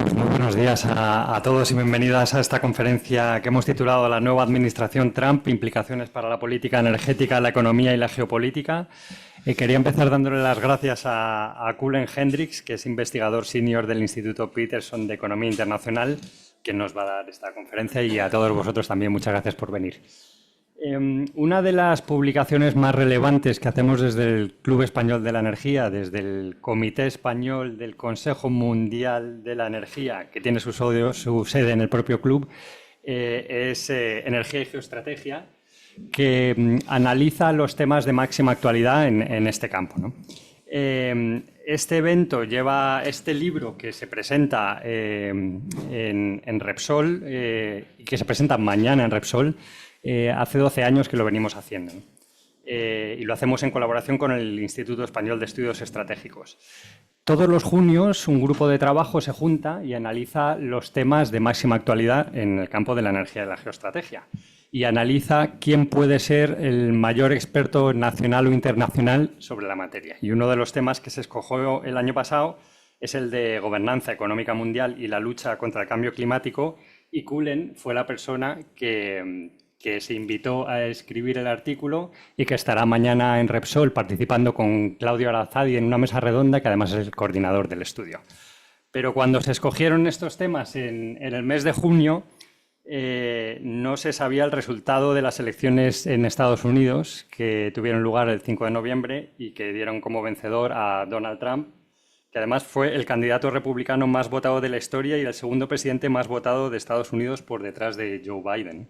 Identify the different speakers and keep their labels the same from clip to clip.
Speaker 1: Pues muy buenos días a todos y bienvenidas a esta conferencia que hemos titulado La nueva administración Trump, implicaciones para la política energética, la economía y la geopolítica. Quería empezar dándole las gracias a Cullen Hendricks, que es investigador senior del Instituto Peterson de Economía Internacional, que nos va a dar esta conferencia, y a todos vosotros también muchas gracias por venir. Una de las publicaciones más relevantes que hacemos desde el Club Español de la Energía, desde el Comité Español del Consejo Mundial de la Energía, que tiene su sede en el propio club, es Energía y Geoestrategia, que analiza los temas de máxima actualidad en este campo, ¿no? Este evento lleva este libro que se presenta en Repsol y que se presenta mañana en Repsol. Hace 12 años que lo venimos haciendo, ¿no? Y lo hacemos en colaboración con el Instituto Español de Estudios Estratégicos. Todos los junios un grupo de trabajo se junta y analiza los temas de máxima actualidad en el campo de la energía y la geoestrategia. Y analiza quién puede ser el mayor experto nacional o internacional sobre la materia. Y uno de los temas que se escogió el año pasado es el de gobernanza económica mundial y la lucha contra el cambio climático. Y Cullen fue la persona que se invitó a escribir el artículo y que estará mañana en Repsol participando con Claudio Arazadi en una mesa redonda, que además es el coordinador del estudio. Pero cuando se escogieron estos temas en el mes de junio, no se sabía el resultado de las elecciones en Estados Unidos, que tuvieron lugar el 5 de noviembre y que dieron como vencedor a Donald Trump, que además fue el candidato republicano más votado de la historia y el segundo presidente más votado de Estados Unidos por detrás de Joe Biden.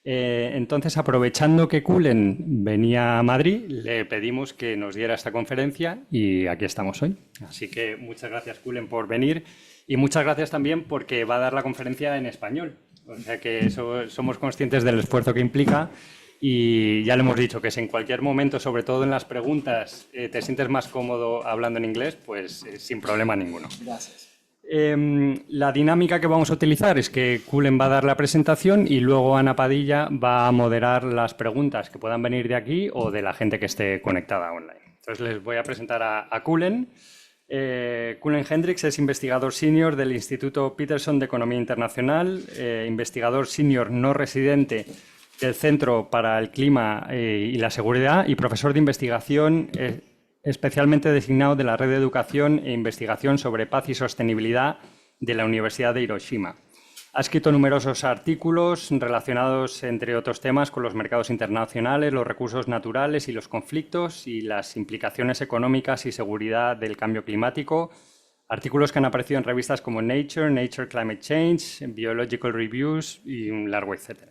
Speaker 1: Entonces, aprovechando que Cullen venía a Madrid, le pedimos que nos diera esta conferencia y aquí estamos hoy. Así que muchas gracias, Cullen, por venir, y muchas gracias también porque va a dar la conferencia en español. O sea que somos conscientes del esfuerzo que implica, y ya le hemos dicho que si en cualquier momento, sobre todo en las preguntas, te sientes más cómodo hablando en inglés, pues sin problema ninguno.
Speaker 2: Gracias.
Speaker 1: La dinámica que vamos a utilizar es que Cullen va a dar la presentación y luego Ana Padilla va a moderar las preguntas que puedan venir de aquí o de la gente que esté conectada online. Entonces les voy a presentar a Cullen. Cullen Hendricks es investigador senior del Instituto Peterson de Economía Internacional, investigador senior no residente del Centro para el Clima y la Seguridad y profesor de investigación especialmente designado de la Red de Educación e Investigación sobre Paz y Sostenibilidad de la Universidad de Hiroshima. Ha escrito numerosos artículos relacionados, entre otros temas, con los mercados internacionales, los recursos naturales y los conflictos y las implicaciones económicas y seguridad del cambio climático. Artículos que han aparecido en revistas como Nature, Nature Climate Change, Biological Reviews y un largo etcétera.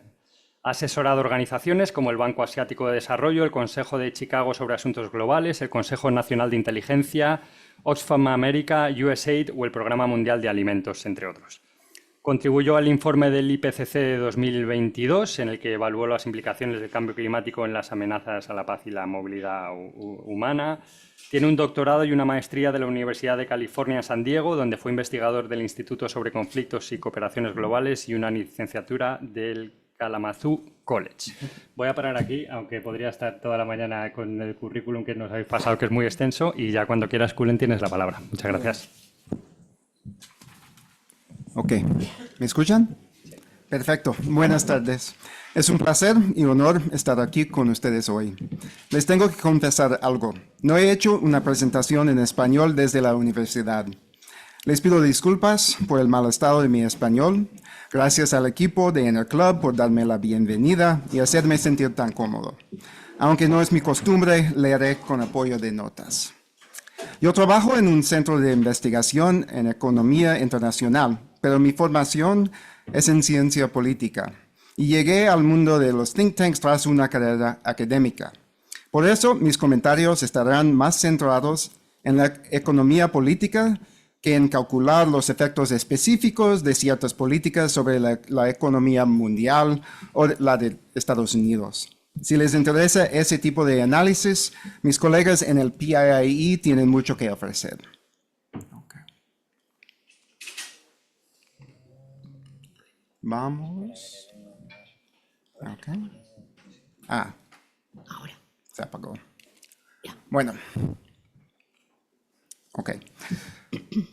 Speaker 1: Ha asesorado organizaciones como el Banco Asiático de Desarrollo, el Consejo de Chicago sobre Asuntos Globales, el Consejo Nacional de Inteligencia, Oxfam America, USAID o el Programa Mundial de Alimentos, entre otros. Contribuyó al informe del IPCC de 2022, en el que evaluó las implicaciones del cambio climático en las amenazas a la paz y la movilidad humana. Tiene un doctorado y una maestría de la Universidad de California en San Diego, donde fue investigador del Instituto sobre Conflictos y Cooperaciones Globales, y una licenciatura del Kalamazoo College. Voy a parar aquí, aunque podría estar toda la mañana con el currículum que nos habéis pasado, que es muy extenso, y ya cuando quieras, Cullen, tienes la palabra. Muchas gracias.
Speaker 2: Ok, ¿me escuchan? Perfecto, buenas tardes. Es un placer y honor estar aquí con ustedes hoy. Les tengo que confesar algo. No he hecho una presentación en español desde la universidad. Les pido disculpas por el mal estado de mi español. Gracias al equipo de EnerClub por darme la bienvenida y hacerme sentir tan cómodo. Aunque no es mi costumbre, leeré con apoyo de notas. Yo trabajo en un centro de investigación en economía internacional, pero mi formación es en ciencia política y llegué al mundo de los think tanks tras una carrera académica. Por eso, mis comentarios estarán más centrados en la economía política que en calcular los efectos específicos de ciertas políticas sobre la economía mundial o la de Estados Unidos. Si les interesa ese tipo de análisis, mis colegas en el PIIE tienen mucho que ofrecer. Okay. Vamos. Okay.
Speaker 3: Ahora.
Speaker 2: Se apagó.
Speaker 3: Ya.
Speaker 2: Bueno. Ok.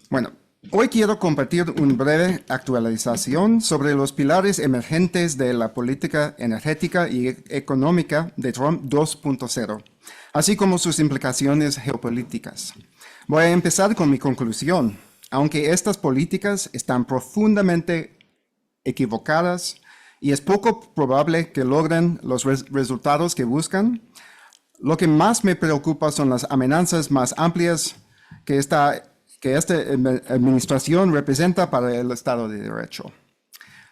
Speaker 2: Bueno, Hoy quiero compartir una breve actualización sobre los pilares emergentes de la política energética y económica de Trump 2.0, así como sus implicaciones geopolíticas. Voy a empezar con mi conclusión. Aunque estas políticas están profundamente equivocadas y es poco probable que logren los resultados que buscan, lo que más me preocupa son las amenazas más amplias que esta administración representa para el Estado de Derecho.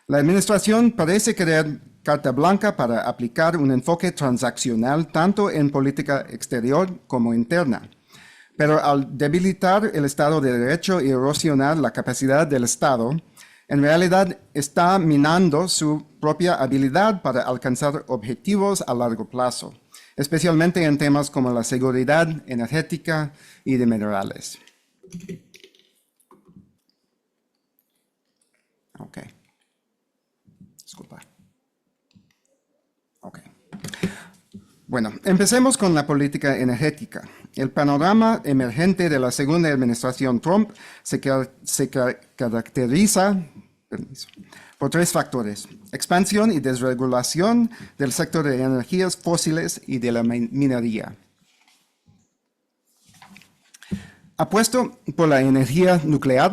Speaker 2: La administración parece querer carta blanca para aplicar un enfoque transaccional tanto en política exterior como interna. Pero al debilitar el Estado de Derecho y erosionar la capacidad del Estado, en realidad está minando su propia habilidad para alcanzar objetivos a largo plazo, especialmente en temas como la seguridad energética y de minerales. Ok. Disculpa. Ok. Bueno, empecemos con la política energética. El panorama emergente de la segunda administración Trump se caracteriza por tres factores: expansión y desregulación del sector de energías fósiles y de la minería. Apuesto por la energía nuclear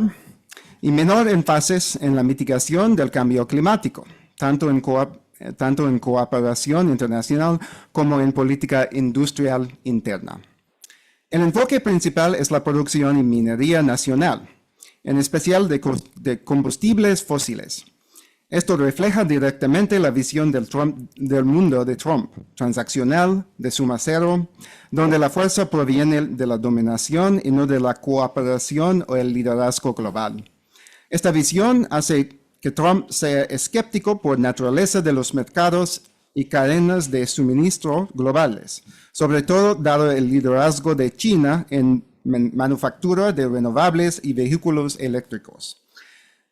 Speaker 2: y menor énfasis en la mitigación del cambio climático, tanto en cooperación internacional como en política industrial interna. El enfoque principal es la producción y minería nacional, en especial de combustibles fósiles. Esto refleja directamente la visión del mundo de Trump, transaccional, de suma cero, donde la fuerza proviene de la dominación y no de la cooperación o el liderazgo global. Esta visión hace que Trump sea escéptico por naturaleza de los mercados y cadenas de suministro globales, sobre todo dado el liderazgo de China en manufactura de renovables y vehículos eléctricos.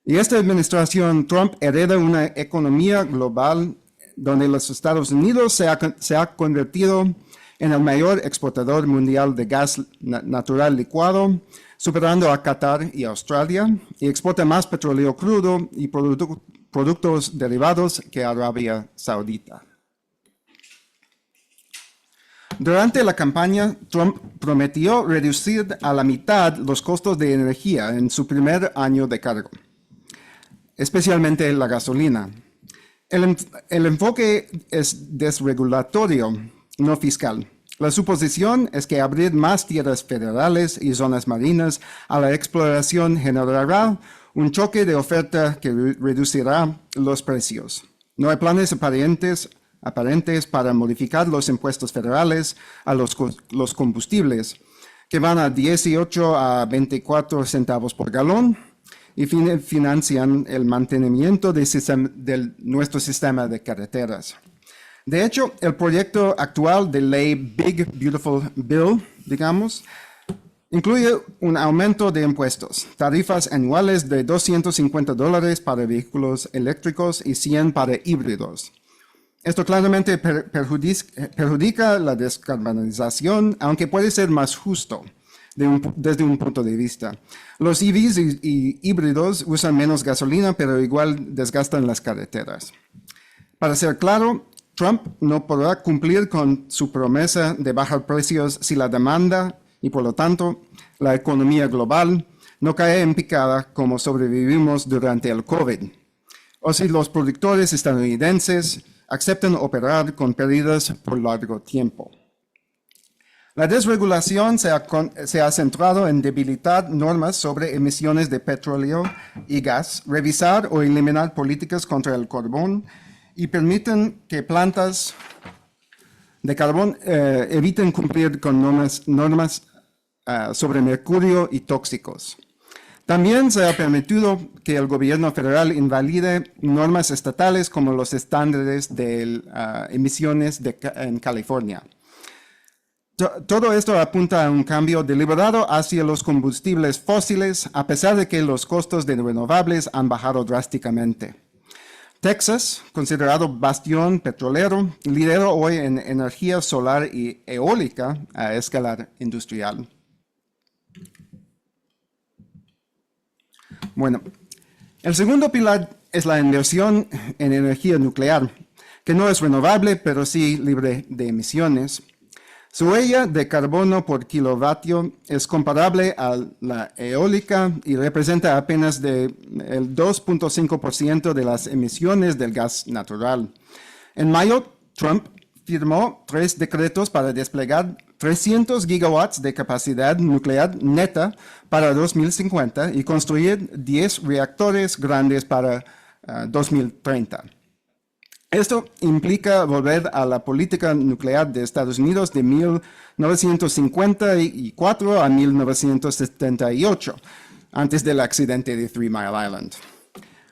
Speaker 2: Y esta administración Trump hereda una economía global donde los Estados Unidos se ha convertido en el mayor exportador mundial de gas natural licuado, superando a Qatar y Australia, y exporta más petróleo crudo y productos derivados que Arabia Saudita. Durante la campaña, Trump prometió reducir a la mitad los costos de energía en su primer año de cargo, especialmente la gasolina. El enfoque es desregulatorio, no fiscal. La suposición es que abrir más tierras federales y zonas marinas a la exploración generará un choque de oferta que reducirá los precios. No hay planes aparentes para modificar los impuestos federales a los combustibles, que van a 18 a 24 centavos por galón, y financian el mantenimiento de nuestro sistema de carreteras. De hecho, el proyecto actual de ley Big Beautiful Bill, incluye un aumento de impuestos, tarifas anuales de $250 para vehículos eléctricos y 100 para híbridos. Esto claramente perjudica la descarbonización, aunque puede ser más justo desde un punto de vista. Los EVs y híbridos usan menos gasolina, pero igual desgastan las carreteras. Para ser claro, Trump no podrá cumplir con su promesa de bajar precios si la demanda y, por lo tanto, la economía global no cae en picada como sobrevivimos durante el COVID, o si los productores estadounidenses aceptan operar con pérdidas por largo tiempo. La desregulación se ha centrado en debilitar normas sobre emisiones de petróleo y gas, revisar o eliminar políticas contra el carbón y permiten que plantas de carbón eviten cumplir con normas sobre mercurio y tóxicos. También se ha permitido que el gobierno federal invalide normas estatales como los estándares de emisiones en California. Todo esto apunta a un cambio deliberado hacia los combustibles fósiles, a pesar de que los costos de renovables han bajado drásticamente. Texas, considerado bastión petrolero, lidera hoy en energía solar y eólica a escala industrial. Bueno, el segundo pilar es la inversión en energía nuclear, que no es renovable, pero sí libre de emisiones. Su huella de carbono por kilovatio es comparable a la eólica y representa apenas el 2.5% de las emisiones del gas natural. En mayo, Trump firmó 3 decretos para desplegar 300 gigawatts de capacidad nuclear neta para 2050 y construir 10 reactores grandes para 2030. Esto implica volver a la política nuclear de Estados Unidos de 1954 a 1978, antes del accidente de 3 Mile Island.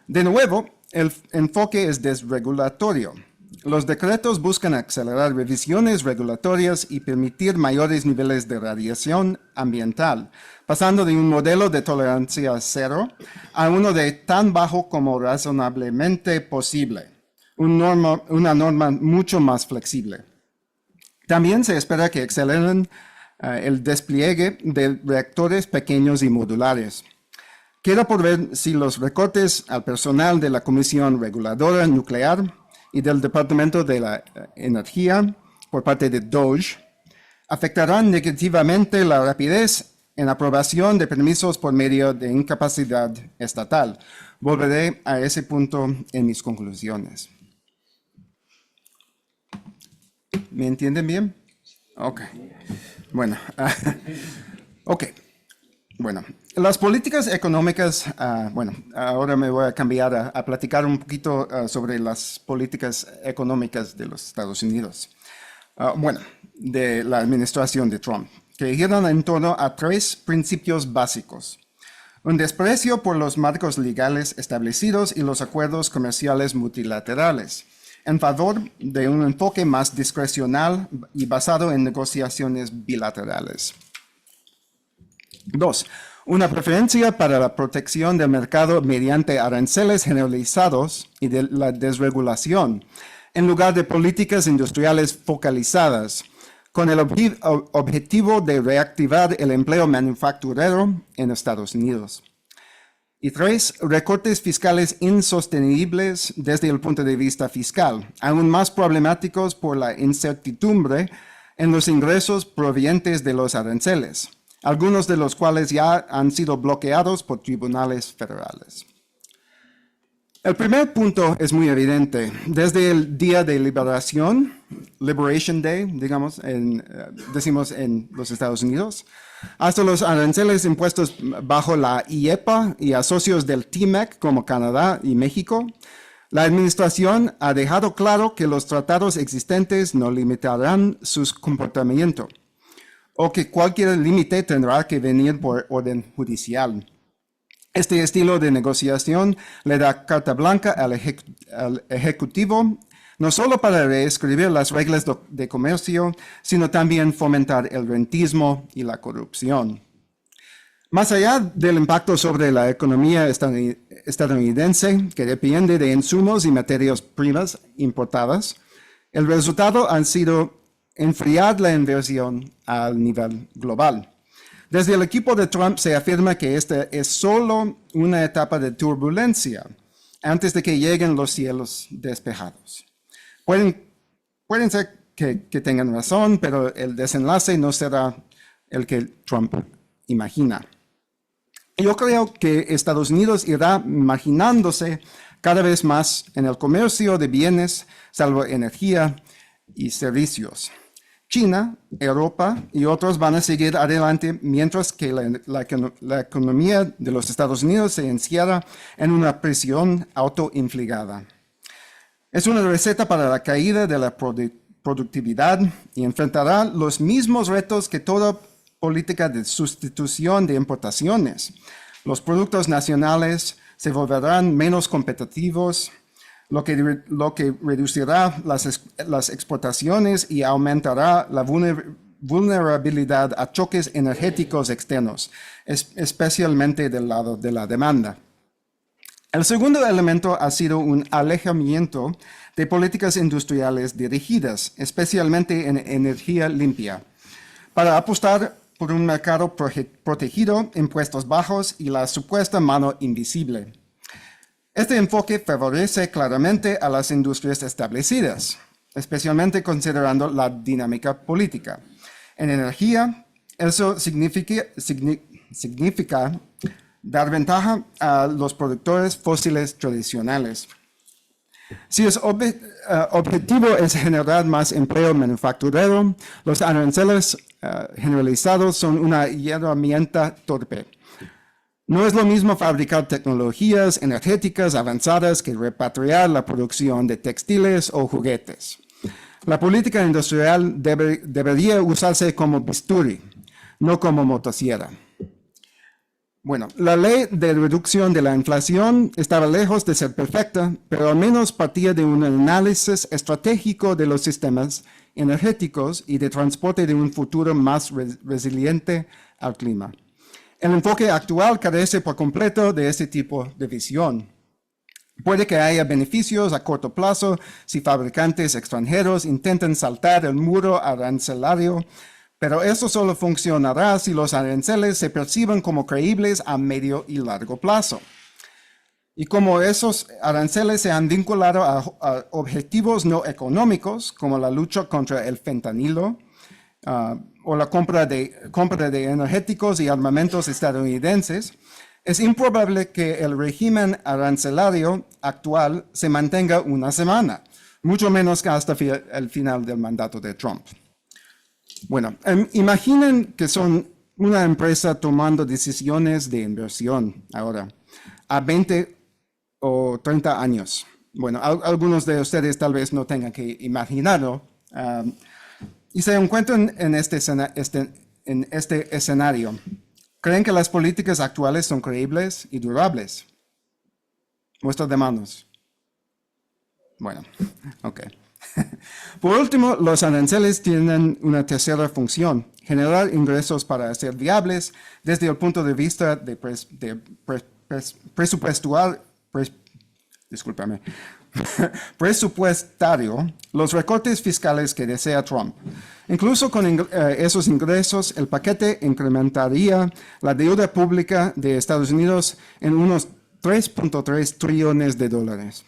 Speaker 2: De nuevo, el enfoque es desregulatorio. Los decretos buscan acelerar revisiones regulatorias y permitir mayores niveles de radiación ambiental, pasando de un modelo de tolerancia cero a uno de tan bajo como razonablemente posible, una norma mucho más flexible. También se espera que aceleren el despliegue de reactores pequeños y modulares. Queda por ver si los recortes al personal de la Comisión Reguladora Nuclear y del Departamento de la Energía por parte de DOGE afectarán negativamente la rapidez en aprobación de permisos por medio de incapacidad estatal. Volveré a ese punto en mis conclusiones. ¿Me entienden bien? Ok. Bueno, Bueno, las políticas económicas, ahora me voy a cambiar a platicar un poquito sobre las políticas económicas de los Estados Unidos. De la administración de Trump, que giran en torno a 3 principios básicos. Un desprecio por los marcos legales establecidos y los acuerdos comerciales multilaterales, en favor de un enfoque más discrecional y basado en negociaciones bilaterales. 2. Una preferencia para la protección del mercado mediante aranceles generalizados y de la desregulación, en lugar de políticas industriales focalizadas, con el objetivo de reactivar el empleo manufacturero en Estados Unidos. Y 3. Recortes fiscales insostenibles desde el punto de vista fiscal, aún más problemáticos por la incertidumbre en los ingresos provenientes de los aranceles, algunos de los cuales ya han sido bloqueados por tribunales federales. El primer punto es muy evidente. Desde el Día de Liberación, Liberation Day, decimos en los Estados Unidos, hasta los aranceles impuestos bajo la IEPA y a socios del TMEC como Canadá y México, la administración ha dejado claro que los tratados existentes no limitarán su comportamiento, o que cualquier límite tendrá que venir por orden judicial. Este estilo de negociación le da carta blanca al Ejecutivo, no solo para reescribir las reglas de comercio, sino también fomentar el rentismo y la corrupción. Más allá del impacto sobre la economía estadounidense, que depende de insumos y materias primas importadas, el resultado ha sido enfriar la inversión al nivel global. Desde el equipo de Trump se afirma que esta es solo una etapa de turbulencia antes de que lleguen los cielos despejados. Pueden ser que tengan razón, pero el desenlace no será el que Trump imagina. Yo creo que Estados Unidos irá marginándose cada vez más en el comercio de bienes, salvo energía y servicios. China, Europa y otros van a seguir adelante mientras que la economía de los Estados Unidos se encierra en una presión autoinfligada. Es una receta para la caída de la productividad y enfrentará los mismos retos que toda política de sustitución de importaciones. Los productos nacionales se volverán menos competitivos, lo que reducirá las exportaciones y aumentará la vulnerabilidad a choques energéticos externos, especialmente del lado de la demanda. El segundo elemento ha sido un alejamiento de políticas industriales dirigidas, especialmente en energía limpia, para apostar por un mercado protegido, impuestos bajos y la supuesta mano invisible. Este enfoque favorece claramente a las industrias establecidas, especialmente considerando la dinámica política. En energía, eso significa dar ventaja a los productores fósiles tradicionales. Si el objetivo es generar más empleo manufacturero, los aranceles generalizados son una herramienta torpe. No es lo mismo fabricar tecnologías energéticas avanzadas que repatriar la producción de textiles o juguetes. La política industrial debería usarse como bisturí, no como motosierra. Bueno, la ley de reducción de la inflación estaba lejos de ser perfecta, pero al menos partía de un análisis estratégico de los sistemas energéticos y de transporte de un futuro más resiliente al clima. El enfoque actual carece por completo de ese tipo de visión. Puede que haya beneficios a corto plazo si fabricantes extranjeros intentan saltar el muro arancelario, pero eso solo funcionará si los aranceles se perciben como creíbles a medio y largo plazo. Y como esos aranceles se han vinculado a objetivos no económicos, como la lucha contra el fentanilo, o la compra de energéticos y armamentos estadounidenses, es improbable que el régimen arancelario actual se mantenga una semana, mucho menos que hasta el final del mandato de Trump. Bueno, imaginen que son una empresa tomando decisiones de inversión ahora, a 20 o 30 años. Bueno, algunos de ustedes tal vez no tengan que imaginarlo, y se encuentran en este escenario. ¿Creen que las políticas actuales son creíbles y durables? Muestra de manos. Bueno, ok. Por último, los aranceles tienen una tercera función: generar ingresos para ser viables desde el punto de vista de presupuestario, los recortes fiscales que desea Trump. Incluso con esos ingresos, el paquete incrementaría la deuda pública de Estados Unidos en unos 3.3 trillones de dólares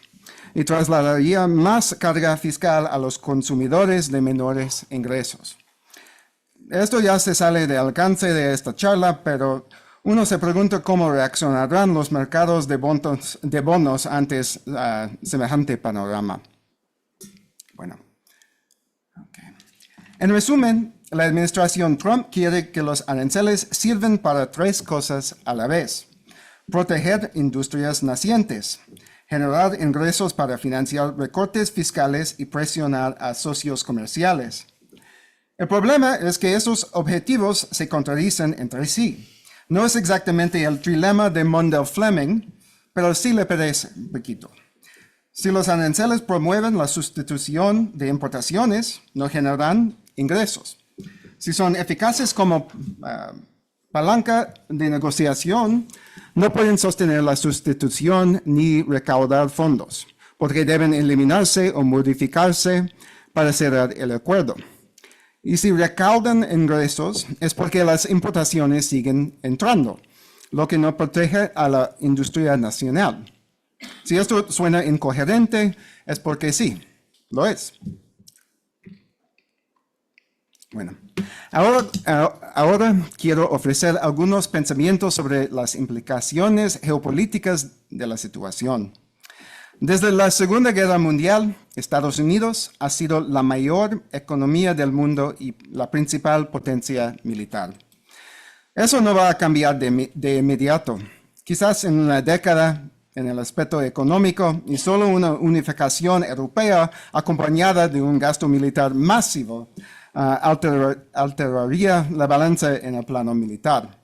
Speaker 2: y trasladaría más carga fiscal a los consumidores de menores ingresos. Esto ya se sale del alcance de esta charla, pero uno se pregunta cómo reaccionarán los mercados de bonos ante semejante panorama. Bueno, okay. En resumen, la administración Trump quiere que los aranceles sirvan para tres cosas a la vez: proteger industrias nacientes, generar ingresos para financiar recortes fiscales y presionar a socios comerciales. El problema es que esos objetivos se contradicen entre sí. No es exactamente el trilema de Mundell-Fleming, pero sí le parece un poquito. Si los aranceles promueven la sustitución de importaciones, no generarán ingresos. Si son eficaces como palanca de negociación, no pueden sostener la sustitución ni recaudar fondos, porque deben eliminarse o modificarse para cerrar el acuerdo. Y si recaudan ingresos es porque las importaciones siguen entrando, lo que no protege a la industria nacional. Si esto suena incoherente, es porque sí, lo es. Bueno, ahora quiero ofrecer algunos pensamientos sobre las implicaciones geopolíticas de la situación. Desde la Segunda Guerra Mundial, Estados Unidos ha sido la mayor economía del mundo y la principal potencia militar. Eso no va a cambiar de inmediato. Quizás en una década, en el aspecto económico, y solo una unificación europea acompañada de un gasto militar masivo alteraría la balanza en el plano militar.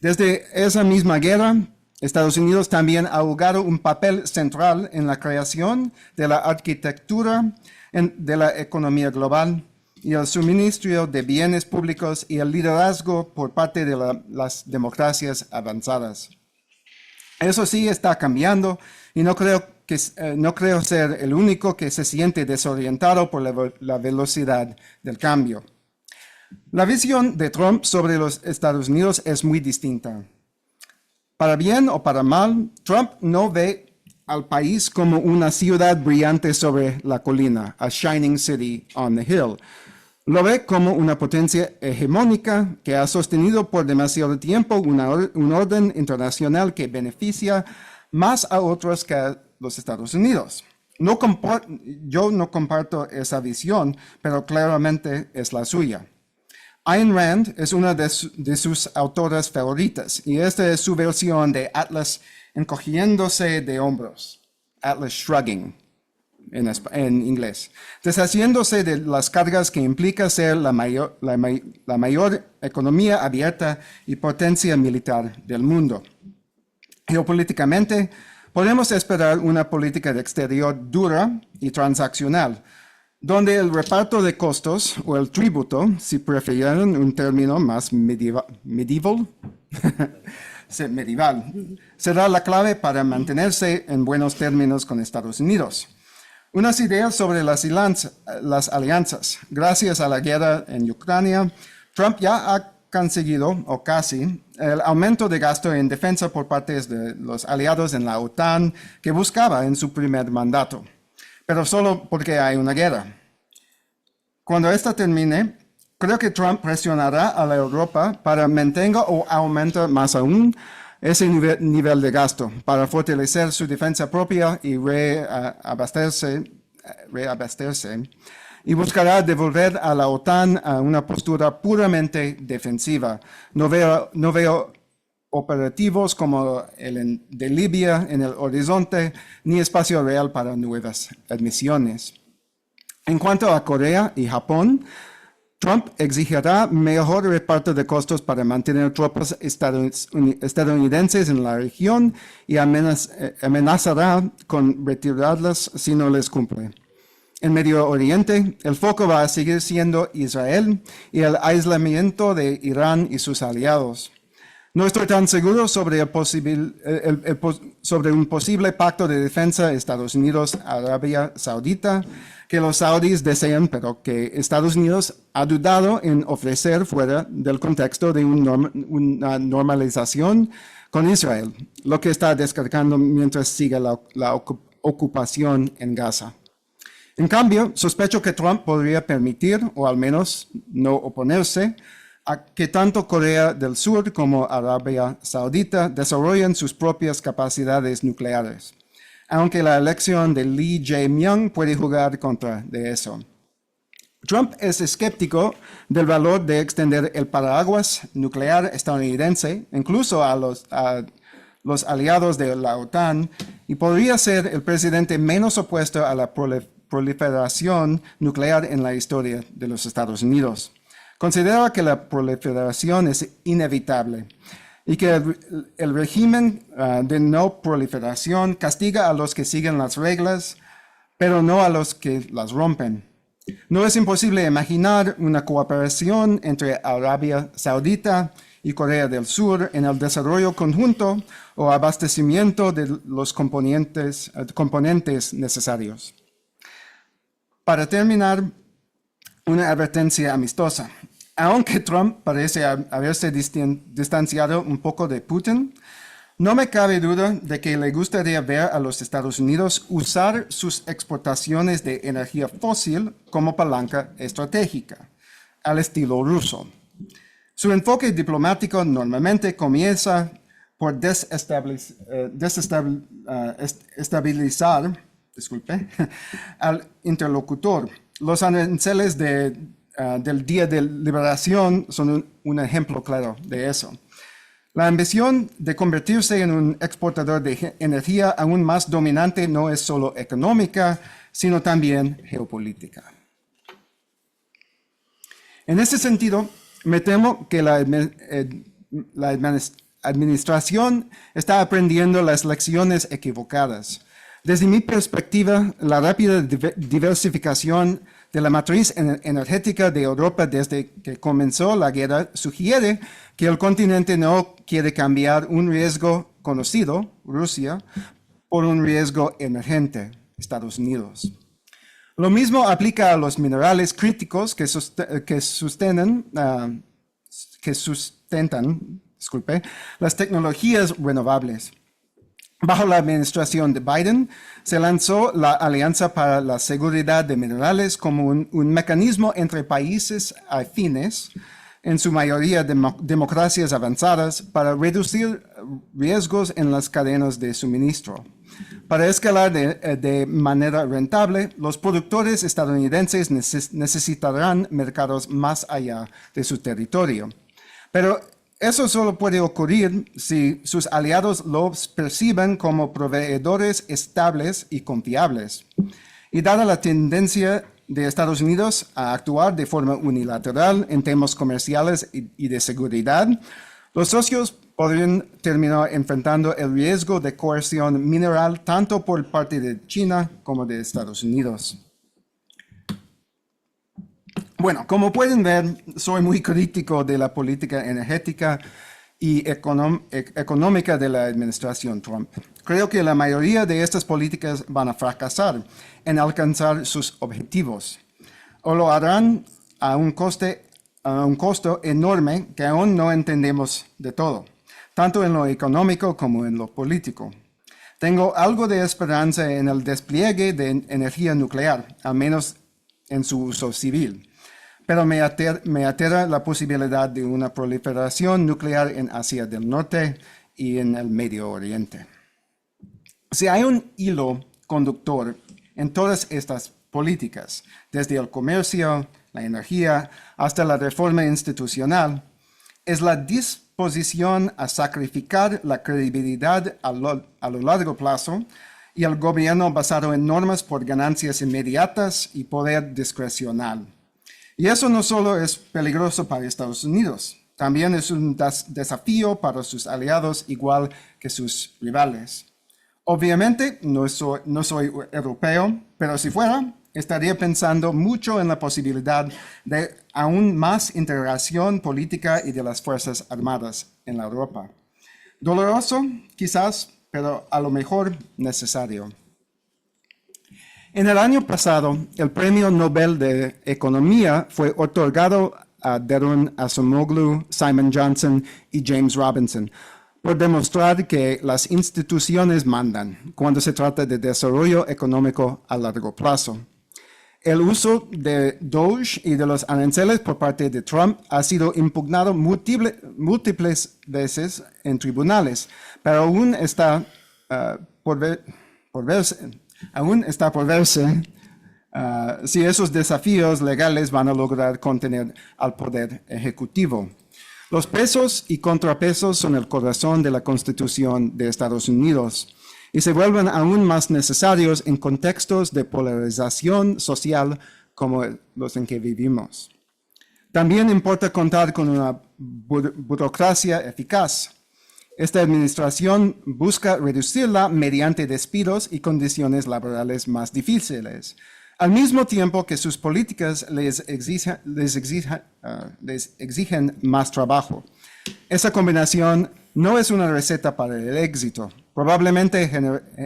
Speaker 2: Desde esa misma guerra, Estados Unidos también ha jugado un papel central en la creación de la arquitectura de la economía global y el suministro de bienes públicos y el liderazgo por parte de las democracias avanzadas. Eso sí está cambiando y no creo ser el único que se siente desorientado por la velocidad del cambio. La visión de Trump sobre los Estados Unidos es muy distinta. Para bien o para mal, Trump no ve al país como una ciudad brillante sobre la colina, a shining city on the hill. Lo ve como una potencia hegemónica que ha sostenido por demasiado tiempo un orden internacional que beneficia más a otros que a los Estados Unidos. Yo no comparto esa visión, pero claramente es la suya. Ayn Rand es una de sus autoras favoritas y esta es su versión de Atlas encogiéndose de hombros, Atlas shrugging en inglés, deshaciéndose de las cargas que implica ser la mayor economía abierta y potencia militar del mundo. Geopolíticamente, podemos esperar una política de exterior dura y transaccional, donde el reparto de costos o el tributo, si prefieren un término más medieval, será la clave para mantenerse en buenos términos con Estados Unidos. Unas ideas sobre las alianzas. Gracias a la guerra en Ucrania, Trump ya ha conseguido, o casi, el aumento de gasto en defensa por parte de los aliados en la OTAN que buscaba en su primer mandato, pero solo porque hay una guerra. Cuando esta termine, creo que Trump presionará a la Europa para mantener o aumentar más aún ese nivel de gasto para fortalecer su defensa propia y reabastecerse, y buscará devolver a la OTAN a una postura puramente defensiva. No veo operativos como el de Libia en el horizonte, ni espacio real para nuevas admisiones. En cuanto a Corea y Japón, Trump exigirá mejor reparto de costos para mantener tropas estadounidenses en la región y amenazará con retirarlas si no les cumple. En Medio Oriente, el foco va a seguir siendo Israel y el aislamiento de Irán y sus aliados. No estoy tan seguro sobre un posible pacto de defensa Estados Unidos-Arabia Saudita que los saudíes desean, pero que Estados Unidos ha dudado en ofrecer fuera del contexto de una normalización con Israel, lo que está descargando mientras sigue la ocupación en Gaza. En cambio, sospecho que Trump podría permitir, o al menos no oponerse, a que tanto Corea del Sur como Arabia Saudita desarrollen sus propias capacidades nucleares, aunque la elección de Lee Jae-myung puede jugar contra de eso. Trump es escéptico del valor de extender el paraguas nuclear estadounidense, incluso a los aliados de la OTAN, y podría ser el presidente menos opuesto a la proliferación nuclear en la historia de los Estados Unidos. Considera que la proliferación es inevitable y que el régimen de no proliferación castiga a los que siguen las reglas, pero no a los que las rompen. No es imposible imaginar una cooperación entre Arabia Saudita y Corea del Sur en el desarrollo conjunto o abastecimiento de los componentes necesarios. Para terminar, una advertencia amistosa. Aunque Trump parece haberse distanciado un poco de Putin, no me cabe duda de que le gustaría ver a los Estados Unidos usar sus exportaciones de energía fósil como palanca estratégica, al estilo ruso. Su enfoque diplomático normalmente comienza por desestabilizar al interlocutor. Los aranceles del Día de Liberación son un ejemplo claro de eso. La ambición de convertirse en un exportador de energía aún más dominante no es solo económica, sino también geopolítica. En ese sentido, me temo que la administración está aprendiendo las lecciones equivocadas. Desde mi perspectiva, la rápida diversificación de la matriz energética de Europa desde que comenzó la guerra sugiere que el continente no quiere cambiar un riesgo conocido, Rusia, por un riesgo emergente, Estados Unidos. Lo mismo aplica a los minerales críticos que sustentan las tecnologías renovables. Bajo la administración de Biden, se lanzó la Alianza para la Seguridad de Minerales como un mecanismo entre países afines, en su mayoría democracias avanzadas, para reducir riesgos en las cadenas de suministro. Para escalar de manera rentable, los productores estadounidenses necesitarán mercados más allá de su territorio. Pero eso solo puede ocurrir si sus aliados los perciben como proveedores estables y confiables. Y dada la tendencia de Estados Unidos a actuar de forma unilateral en temas comerciales y de seguridad, los socios podrían terminar enfrentando el riesgo de coerción mineral tanto por parte de China como de Estados Unidos. Bueno, como pueden ver, soy muy crítico de la política energética y económica de la administración Trump. Creo que la mayoría de estas políticas van a fracasar en alcanzar sus objetivos, o lo harán a un costo enorme que aún no entendemos de todo, tanto en lo económico como en lo político. Tengo algo de esperanza en el despliegue de energía nuclear, al menos en su uso civil. Pero me aterra la posibilidad de una proliferación nuclear en Asia del Norte y en el Medio Oriente. Si hay un hilo conductor en todas estas políticas, desde el comercio, la energía, hasta la reforma institucional, es la disposición a sacrificar la credibilidad a lo largo plazo y el gobierno basado en normas por ganancias inmediatas y poder discrecional. Y eso no solo es peligroso para Estados Unidos, también es un desafío para sus aliados igual que sus rivales. Obviamente no soy europeo, pero si fuera, estaría pensando mucho en la posibilidad de aún más integración política y de las Fuerzas Armadas en la Europa. Doloroso, quizás, pero a lo mejor necesario. En el año pasado, el Premio Nobel de Economía fue otorgado a Daron Acemoglu, Simon Johnson y James Robinson por demostrar que las instituciones mandan cuando se trata de desarrollo económico a largo plazo. El uso de DOGE y de los aranceles por parte de Trump ha sido impugnado múltiples veces en tribunales, pero aún está por verse si esos desafíos legales van a lograr contener al poder ejecutivo. Los pesos y contrapesos son el corazón de la Constitución de Estados Unidos y se vuelven aún más necesarios en contextos de polarización social como los en que vivimos. También importa contar con una burocracia eficaz. Esta administración busca reducirla mediante despidos y condiciones laborales más difíciles, al mismo tiempo que sus políticas les exigen más trabajo. Esa combinación no es una receta para el éxito. Probablemente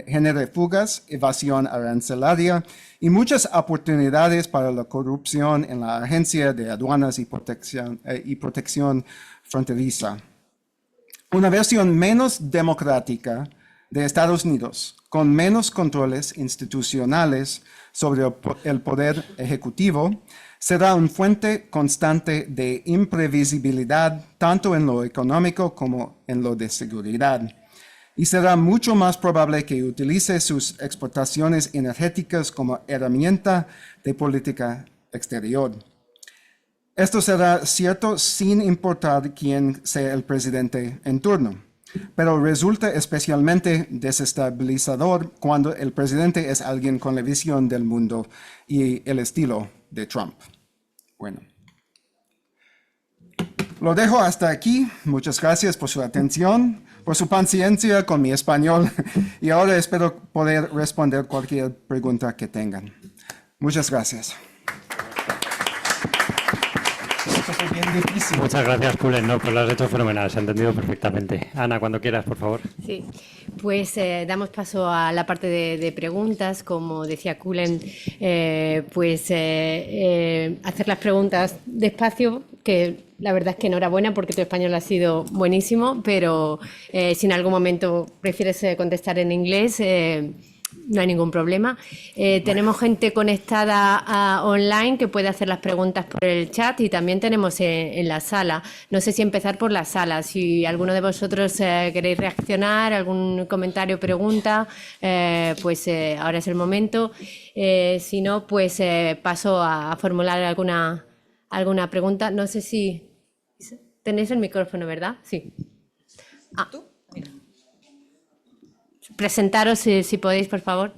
Speaker 2: genere fugas, evasión arancelaria y muchas oportunidades para la corrupción en la Agencia de Aduanas y Protección Fronteriza. Una versión menos democrática de Estados Unidos, con menos controles institucionales sobre el poder ejecutivo, será una fuente constante de imprevisibilidad tanto en lo económico como en lo de seguridad. Y será mucho más probable que utilice sus exportaciones energéticas como herramienta de política exterior. Esto será cierto sin importar quién sea el presidente en turno, pero resulta especialmente desestabilizador cuando el presidente es alguien con la visión del mundo y el estilo de Trump. Bueno, lo dejo hasta aquí. Muchas gracias por su atención, por su paciencia con mi español y ahora espero poder responder cualquier pregunta que tengan. Muchas gracias. Eso fue bien difícil.
Speaker 1: Muchas gracias, Kulen. No, pues lo has hecho fenomenal, se ha entendido perfectamente. Ana, cuando quieras, por favor.
Speaker 3: Sí, pues damos paso a la parte de preguntas. Como decía Kulen, hacer las preguntas despacio, que la verdad es que enhorabuena porque tu español ha sido buenísimo, pero si en algún momento prefieres contestar en inglés, no hay ningún problema. Tenemos gente conectada online que puede hacer las preguntas por el chat y también tenemos en la sala. No sé si empezar por la sala. Si alguno de vosotros queréis reaccionar, algún comentario o pregunta, ahora es el momento. Si no, pues paso a formular alguna pregunta. No sé si tenéis el micrófono, ¿verdad? Sí. ¿Tú? Presentaros si podéis, por favor.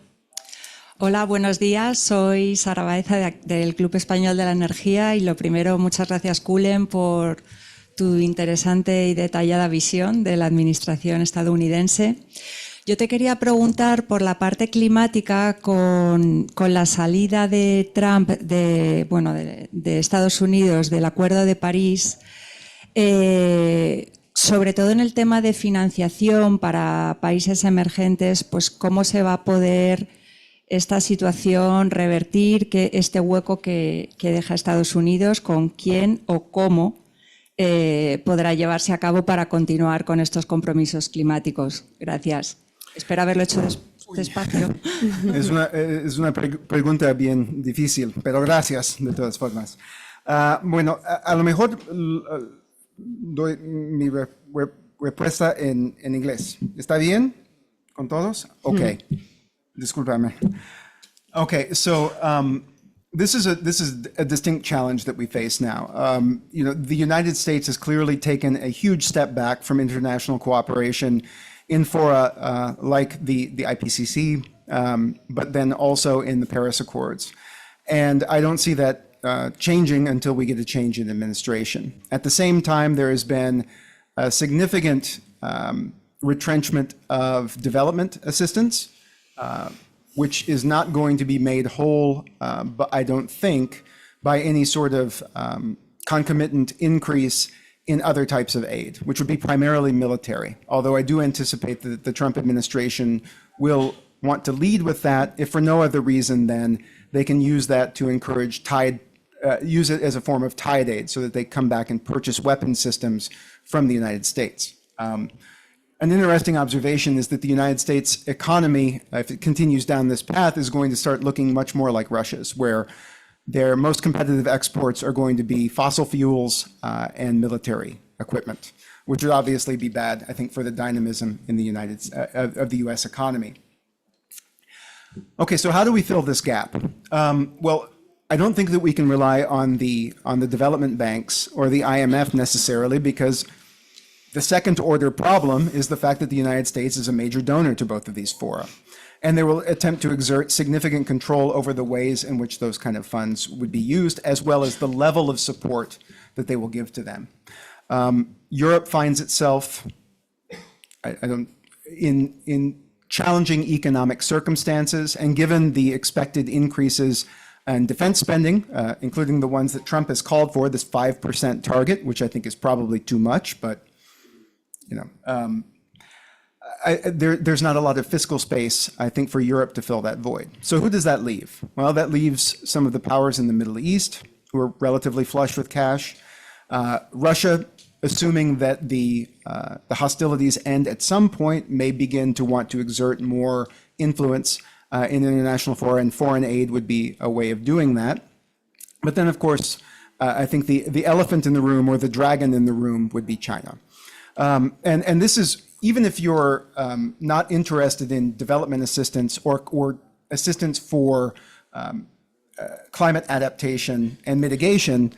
Speaker 4: Hola, buenos días. Soy Sara Baeza del Club Español de la Energía y lo primero, muchas gracias, Kulen, por tu interesante y detallada visión de la administración estadounidense. Yo te quería preguntar por la parte climática con la salida de Trump de Estados Unidos del Acuerdo de París. Sobre todo en el tema de financiación para países emergentes, pues cómo se va a poder esta situación revertir, este hueco que deja Estados Unidos, con quién o cómo podrá llevarse a cabo para continuar con estos compromisos climáticos. Gracias. Espero haberlo hecho despacio.
Speaker 2: Es una pregunta bien difícil, pero gracias de todas formas. A lo mejor doy mi respuesta en inglés. ¿Está bien con todos? Okay. Discúlpame. Okay, so this is a distinct challenge that we face now. The United States has clearly taken a huge step back from international cooperation in fora like the IPCC, but then also in the Paris Accords. And I don't see that changing until we get a change in administration. At the same time, there has been a significant retrenchment of development assistance, which is not going to be made whole, but I don't think, by any sort of concomitant increase in other types of aid, which would be primarily military. Although I do anticipate that the Trump administration will want to lead with that, if for no other reason than they can use that to encourage use it as a form of tide aid so that they come back and purchase weapon systems from the United States. An interesting observation is that the United States economy, if it continues down this path, is going to start looking much more like Russia's, where their most competitive exports are going to be fossil fuels and military equipment, which would obviously be bad, I think, for the dynamism in the of the U.S. economy. Okay, so how do we fill this gap? Well, I don't think that we can rely on the development banks or the IMF necessarily, because the second order problem is the fact that the United States is a major donor to both of these fora. And they will attempt to exert significant control over the ways in which those kind of funds would be used, as well as the level of support that they will give to them. Europe finds itself in challenging economic circumstances, and given the expected increases in defense spending, including the ones that Trump has called for, this 5% target, which I think is probably too much, but there's not a lot of fiscal space, I think, for Europe to fill that void. So who does that leave? Well, that leaves some of the powers in the Middle East, who are relatively flush with cash. Russia, assuming that the hostilities end at some point, may begin to want to exert more influence in international fora, and foreign aid would be a way of doing that. But then, of course, I think the elephant in the room, or the dragon in the room, would be China. And this is, even if you're not interested in development assistance or assistance for climate adaptation and mitigation,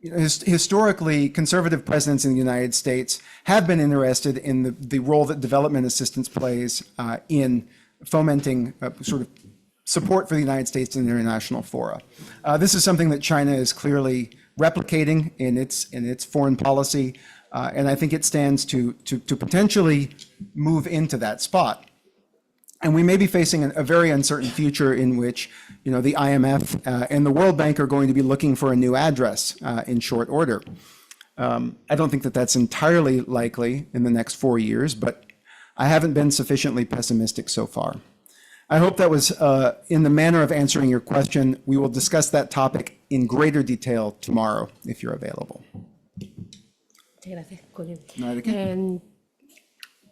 Speaker 2: historically, conservative presidents in the United States have been interested in the role that development assistance plays in fomenting sort of support for the United States in international fora. This is something that China is clearly replicating in its foreign policy, and I think it stands to potentially move into that spot. And we may be facing a very uncertain future in which, the IMF and the World Bank are going to be looking for a new address in short order. I don't think that that's entirely likely in the next 4 years, but I haven't been sufficiently pessimistic so far. I hope that was in the manner of answering your question. We will discuss that topic in greater detail tomorrow if you're available.
Speaker 3: Gracias, Julian.
Speaker 2: No, ¿de qué?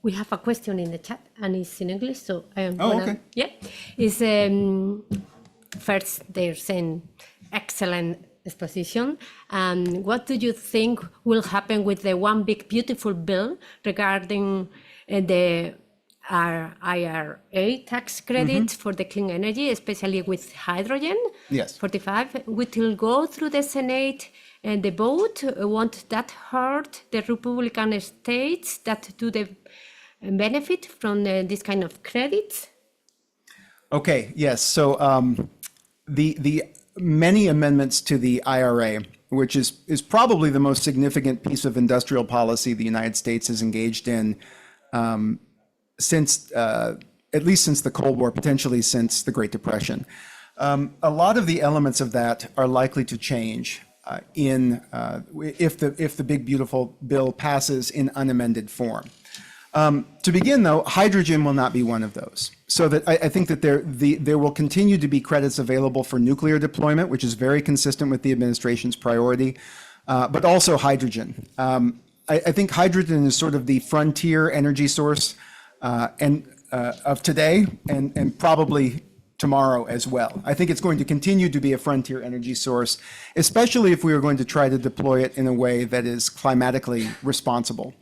Speaker 3: We have a question in the chat, and it's in English, so I am
Speaker 2: okay.
Speaker 3: Yeah, it's first they're saying excellent exposition. What do you think will happen with the One Big Beautiful Bill regarding the IRA tax credits for the clean energy, especially with hydrogen?
Speaker 2: Yes.
Speaker 3: 45 will go through the Senate and the vote. Won't that hurt the Republican states that do the benefit from this kind of credits?
Speaker 2: Okay, yes. So the many amendments to the IRA, which is probably the most significant piece of industrial policy the United States has engaged in since, at least since the Cold War, potentially since the Great Depression. A lot of the elements of that are likely to change if the Big Beautiful Bill passes in unamended form. To begin, though, hydrogen will not be one of those. So that I think that there will continue to be credits available for nuclear deployment, which is very consistent with the administration's priority, but also hydrogen. I think hydrogen is sort of the frontier energy source of today and probably tomorrow as well. I think it's going to continue to be a frontier energy source, especially if we are going to try to deploy it in a way that is climatically responsible.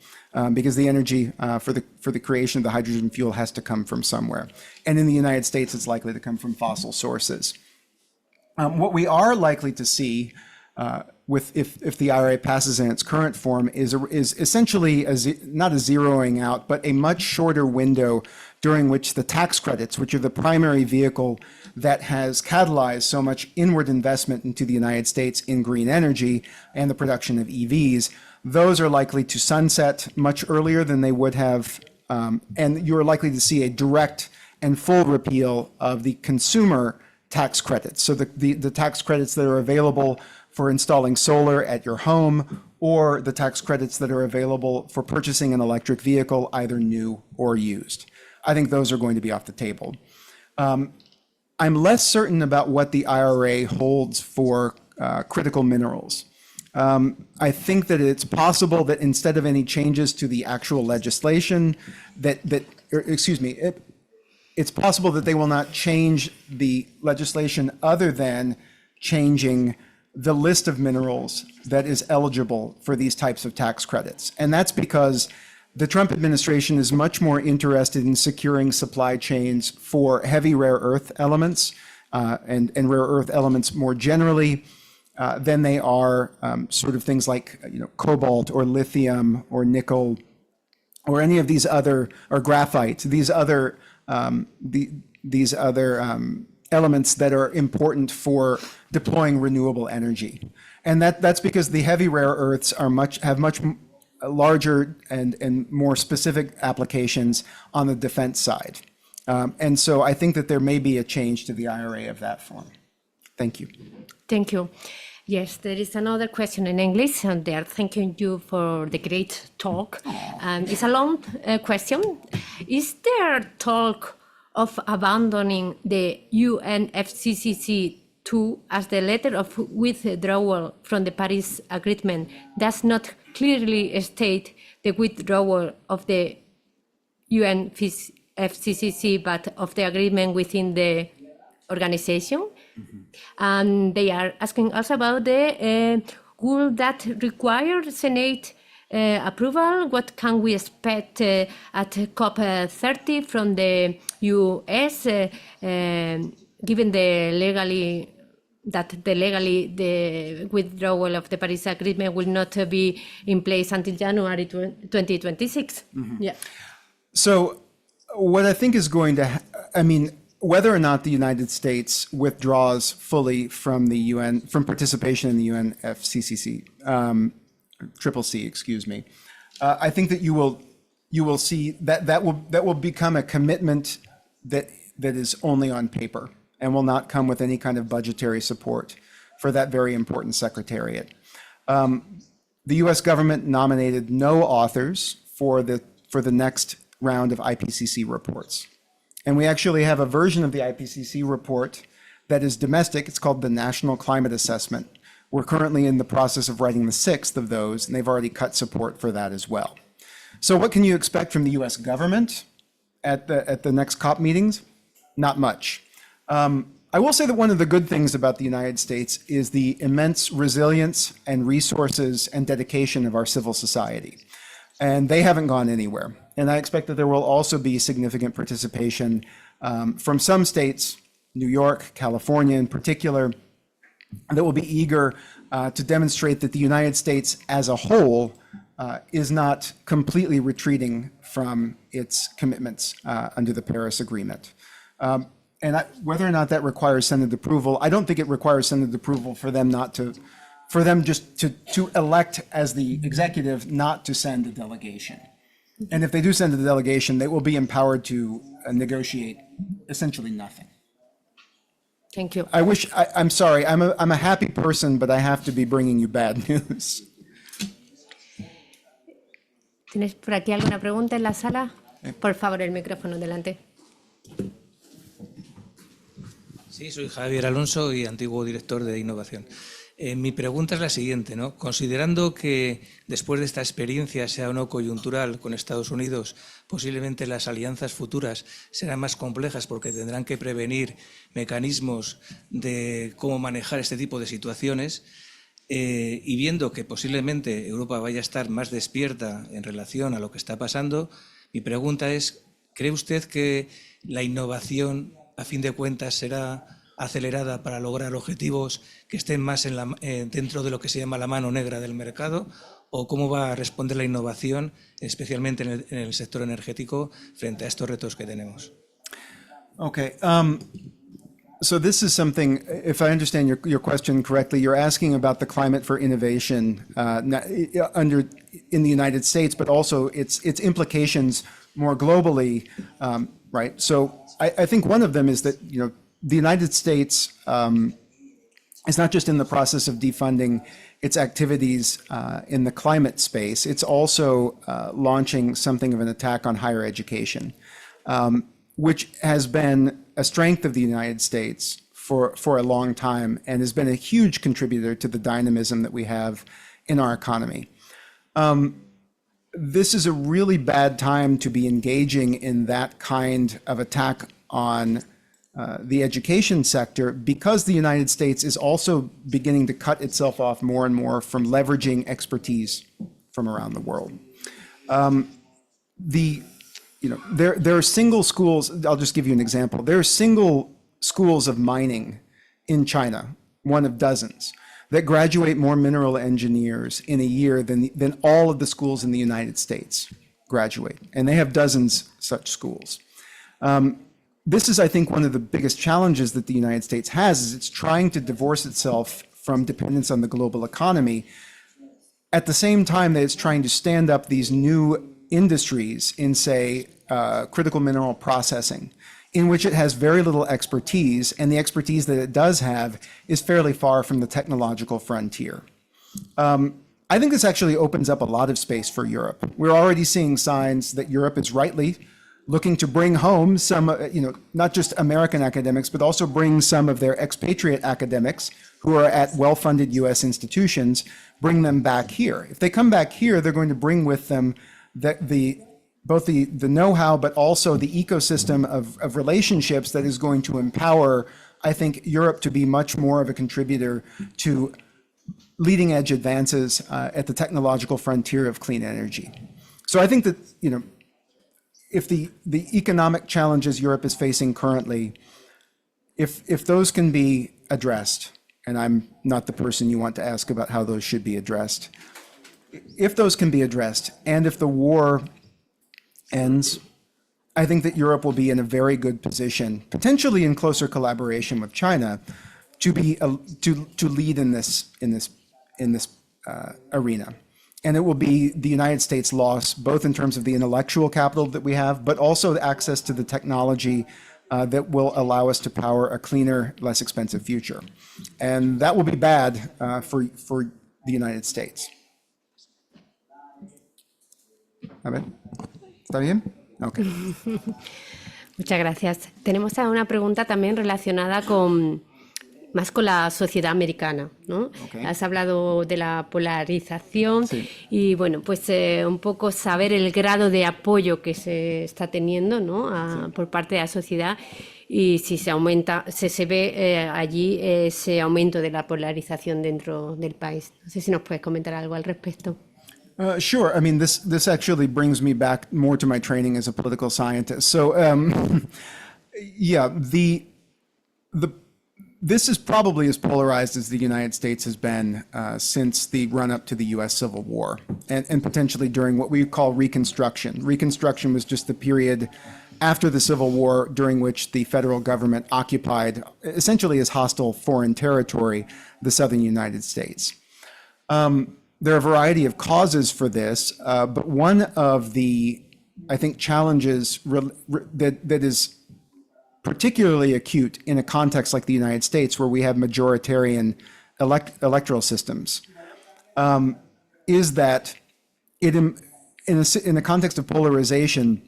Speaker 2: Because the energy for the creation of the hydrogen fuel has to come from somewhere. And in the United States, it's likely to come from fossil sources. What we are likely to see if the IRA passes in its current form is essentially not a zeroing out, but a much shorter window during which the tax credits, which are the primary vehicle that has catalyzed so much inward investment into the United States in green energy and the production of EVs, those are likely to sunset much earlier than they would have, and you're likely to see a direct and full repeal of the consumer tax credits. So the tax credits that are available for installing solar at your home, or the tax credits that are available for purchasing an electric vehicle, either new or used. I think those are going to be off the table. I'm less certain about what the IRA holds for critical minerals. I think that it's possible that instead of any changes to the actual legislation, it's possible that they will not change the legislation other than changing the list of minerals that is eligible for these types of tax credits. And that's because the Trump administration is much more interested in securing supply chains for heavy rare earth elements and rare earth elements more generally, than they are sort of things like cobalt or lithium or nickel or any of these other, or graphite, these other elements that are important for deploying renewable energy. And that's because the heavy rare earths have much larger and more specific applications on the defense side. And so I think that there may be a change to the IRA of that form. Thank you.
Speaker 3: Thank you. Yes, there is another question in English, and they are thanking you for the great talk. It's a long question. Is there talk of abandoning the UNFCCC 2 as the letter of withdrawal from the Paris Agreement does not clearly state the withdrawal of the UNFCCC, but of the agreement within the organization? And they are asking also about will that require Senate approval? What can we expect at COP30 from the US, given the withdrawal of the Paris Agreement will not be in place until January 2026? Yeah.
Speaker 2: So what I think is going to, whether or not the United States withdraws fully from the UN, from participation in the UNFCCC, I think that you will see that will become a commitment that is only on paper and will not come with any kind of budgetary support for that very important secretariat. The US government nominated no authors for the next round of IPCC reports. And we actually have a version of the IPCC report that is domestic. It's called the National Climate Assessment. We're currently in the process of writing the 6th of those, and they've already cut support for that as well. So what can you expect from the US government at the next COP meetings? Not much. I will say that one of the good things about the United States is the immense resilience and resources and dedication of our civil society. And they haven't gone anywhere. And I expect that there will also be significant participation from some states, New York, California in particular, that will be eager to demonstrate that the United States as a whole is not completely retreating from its commitments under the Paris Agreement. Whether or not that requires Senate approval, I don't think it requires Senate approval for them just to elect as the executive not to send a delegation. And if they do send a delegation, they will be empowered to negotiate essentially nothing.
Speaker 3: Thank you.
Speaker 2: I'm sorry, I'm a happy person, but I have to be bringing you bad news.
Speaker 3: ¿Tienes por aquí alguna pregunta en la sala? Por favor, el micrófono delante.
Speaker 5: Sí, soy Javier Alonso y antiguo director de innovación. Mi pregunta es la siguiente, ¿no? Considerando que después de esta experiencia, sea o no coyuntural con Estados Unidos, posiblemente las alianzas futuras serán más complejas porque tendrán que prevenir mecanismos de cómo manejar este tipo de situaciones, y viendo que posiblemente Europa vaya a estar más despierta en relación a lo que está pasando, mi pregunta es, ¿cree usted que la innovación, a fin de cuentas, será acelerada para lograr objetivos que estén más dentro de lo que se llama la mano negra del mercado? ¿O cómo va a responder la innovación, especialmente en el sector energético, frente a estos retos que tenemos?
Speaker 2: Okay. So this is something, if I understand your question correctly, you're asking about the climate for innovation in the United States, but also its implications more globally, right? So I think one of them is that, the United States is not just in the process of defunding its activities in the climate space, it's also launching something of an attack on higher education, which has been a strength of the United States for a long time and has been a huge contributor to the dynamism that we have in our economy. This is a really bad time to be engaging in that kind of attack on the education sector, because the United States is also beginning to cut itself off more and more from leveraging expertise from around the world. There are single schools. I'll just give you an example. There are single schools of mining in China, one of dozens, that graduate more mineral engineers in a year than all of the schools in the United States graduate. And they have dozens such schools. This is, I think, one of the biggest challenges that the United States has, is it's trying to divorce itself from dependence on the global economy at the same time that it's trying to stand up these new industries in, say, critical mineral processing, in which it has very little expertise, and the expertise that it does have is fairly far from the technological frontier. I think this actually opens up a lot of space for Europe. We're already seeing signs that Europe is rightly looking to bring home some, not just American academics, but also bring some of their expatriate academics who are at well-funded US institutions, bring them back here. If they come back here, they're going to bring with them both the know-how, but also the ecosystem of relationships that is going to empower, I think, Europe to be much more of a contributor to leading edge advances at the technological frontier of clean energy. So I think that, if the economic challenges Europe is facing currently, if those can be addressed, and I'm not the person you want to ask about how those should be addressed, if those can be addressed, and if the war ends, I think that Europe will be in a very good position, potentially in closer collaboration with China, to lead in this arena. And it will be the United States' loss, both in terms of the intellectual capital that we have, but also the access to the technology that will allow us to power a cleaner, less expensive future. And that will be bad for the United States. A ver, ¿está bien? Okay.
Speaker 3: Muchas gracias. Tenemos ahora una pregunta también relacionada más con la sociedad americana, ¿no?
Speaker 2: Okay.
Speaker 3: Has hablado de la polarización
Speaker 2: Sí.
Speaker 3: y bueno, pues un poco saber el grado de apoyo que se está teniendo, ¿no? Por parte de la sociedad y si se aumenta, se ve allí ese aumento de la polarización dentro del país. No sé si nos puedes comentar algo al respecto.
Speaker 2: Sure. I mean, this actually brings me back more to my training as a political scientist. So, yeah, this is probably as polarized as the United States has been since the run-up to the U.S. Civil War, and potentially during what we call Reconstruction. Reconstruction was just the period after the Civil War during which the federal government occupied, essentially as hostile foreign territory, the southern United States. There are a variety of causes for this, but one of the, I think, challenges that is particularly acute in a context like the United States, where we have majoritarian electoral systems, is that in the context of polarization,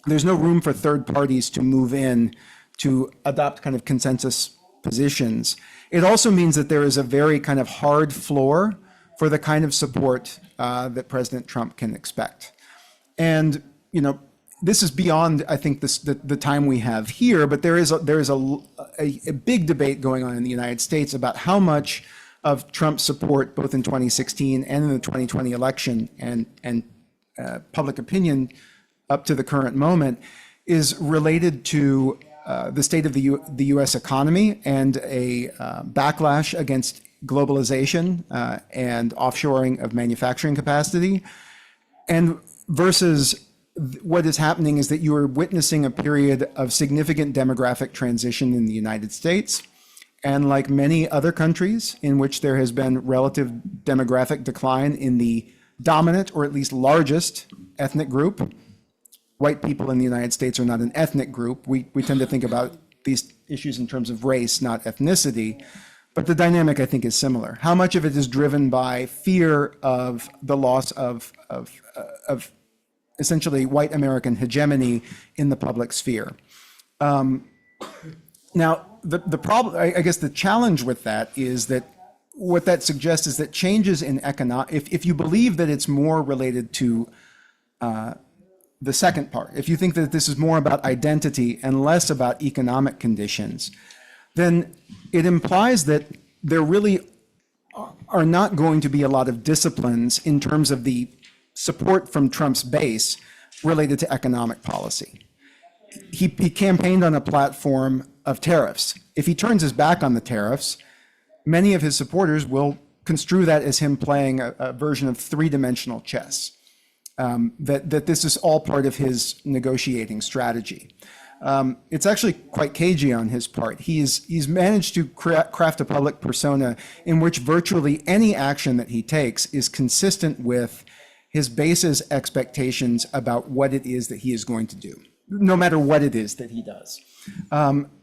Speaker 2: there's no room for third parties to move in to adopt kind of consensus positions. It also means that there is a very kind of hard floor for the kind of support that President Trump can expect. And, you know, this is beyond, I think, the time we have here, but there is a big debate going on in the United States about how much of Trump's support, both in 2016 and in the 2020 election, and public opinion up to the current moment, is related to the state of the U.S. economy and a backlash against globalization and offshoring of manufacturing capacity, and versus what is happening is that you are witnessing a period of significant demographic transition in the United States. And like many other countries in which there has been relative demographic decline in the dominant, or at least largest, ethnic group, white people in the United States are not an ethnic group. We tend to think about these issues in terms of race, not ethnicity. But the dynamic, I think, is similar. How much of it is driven by fear of the loss of essentially white American hegemony in the public sphere? Now, the problem, I guess the challenge with that is that what that suggests is that changes in economic, if you believe that it's more related to the second part, if you think that this is more about identity and less about economic conditions, then it implies that there really are not going to be a lot of disciplines in terms of the support from Trump's base related to economic policy. He campaigned on a platform of tariffs. If he turns his back on the tariffs, many of his supporters will construe that as him playing a version of three-dimensional chess, that this is all part of his negotiating strategy. It's actually quite cagey on his part. He's managed to craft a public persona in which virtually any action that he takes is consistent with his base's expectations about what it is that he is going to do, no matter what it is that he does.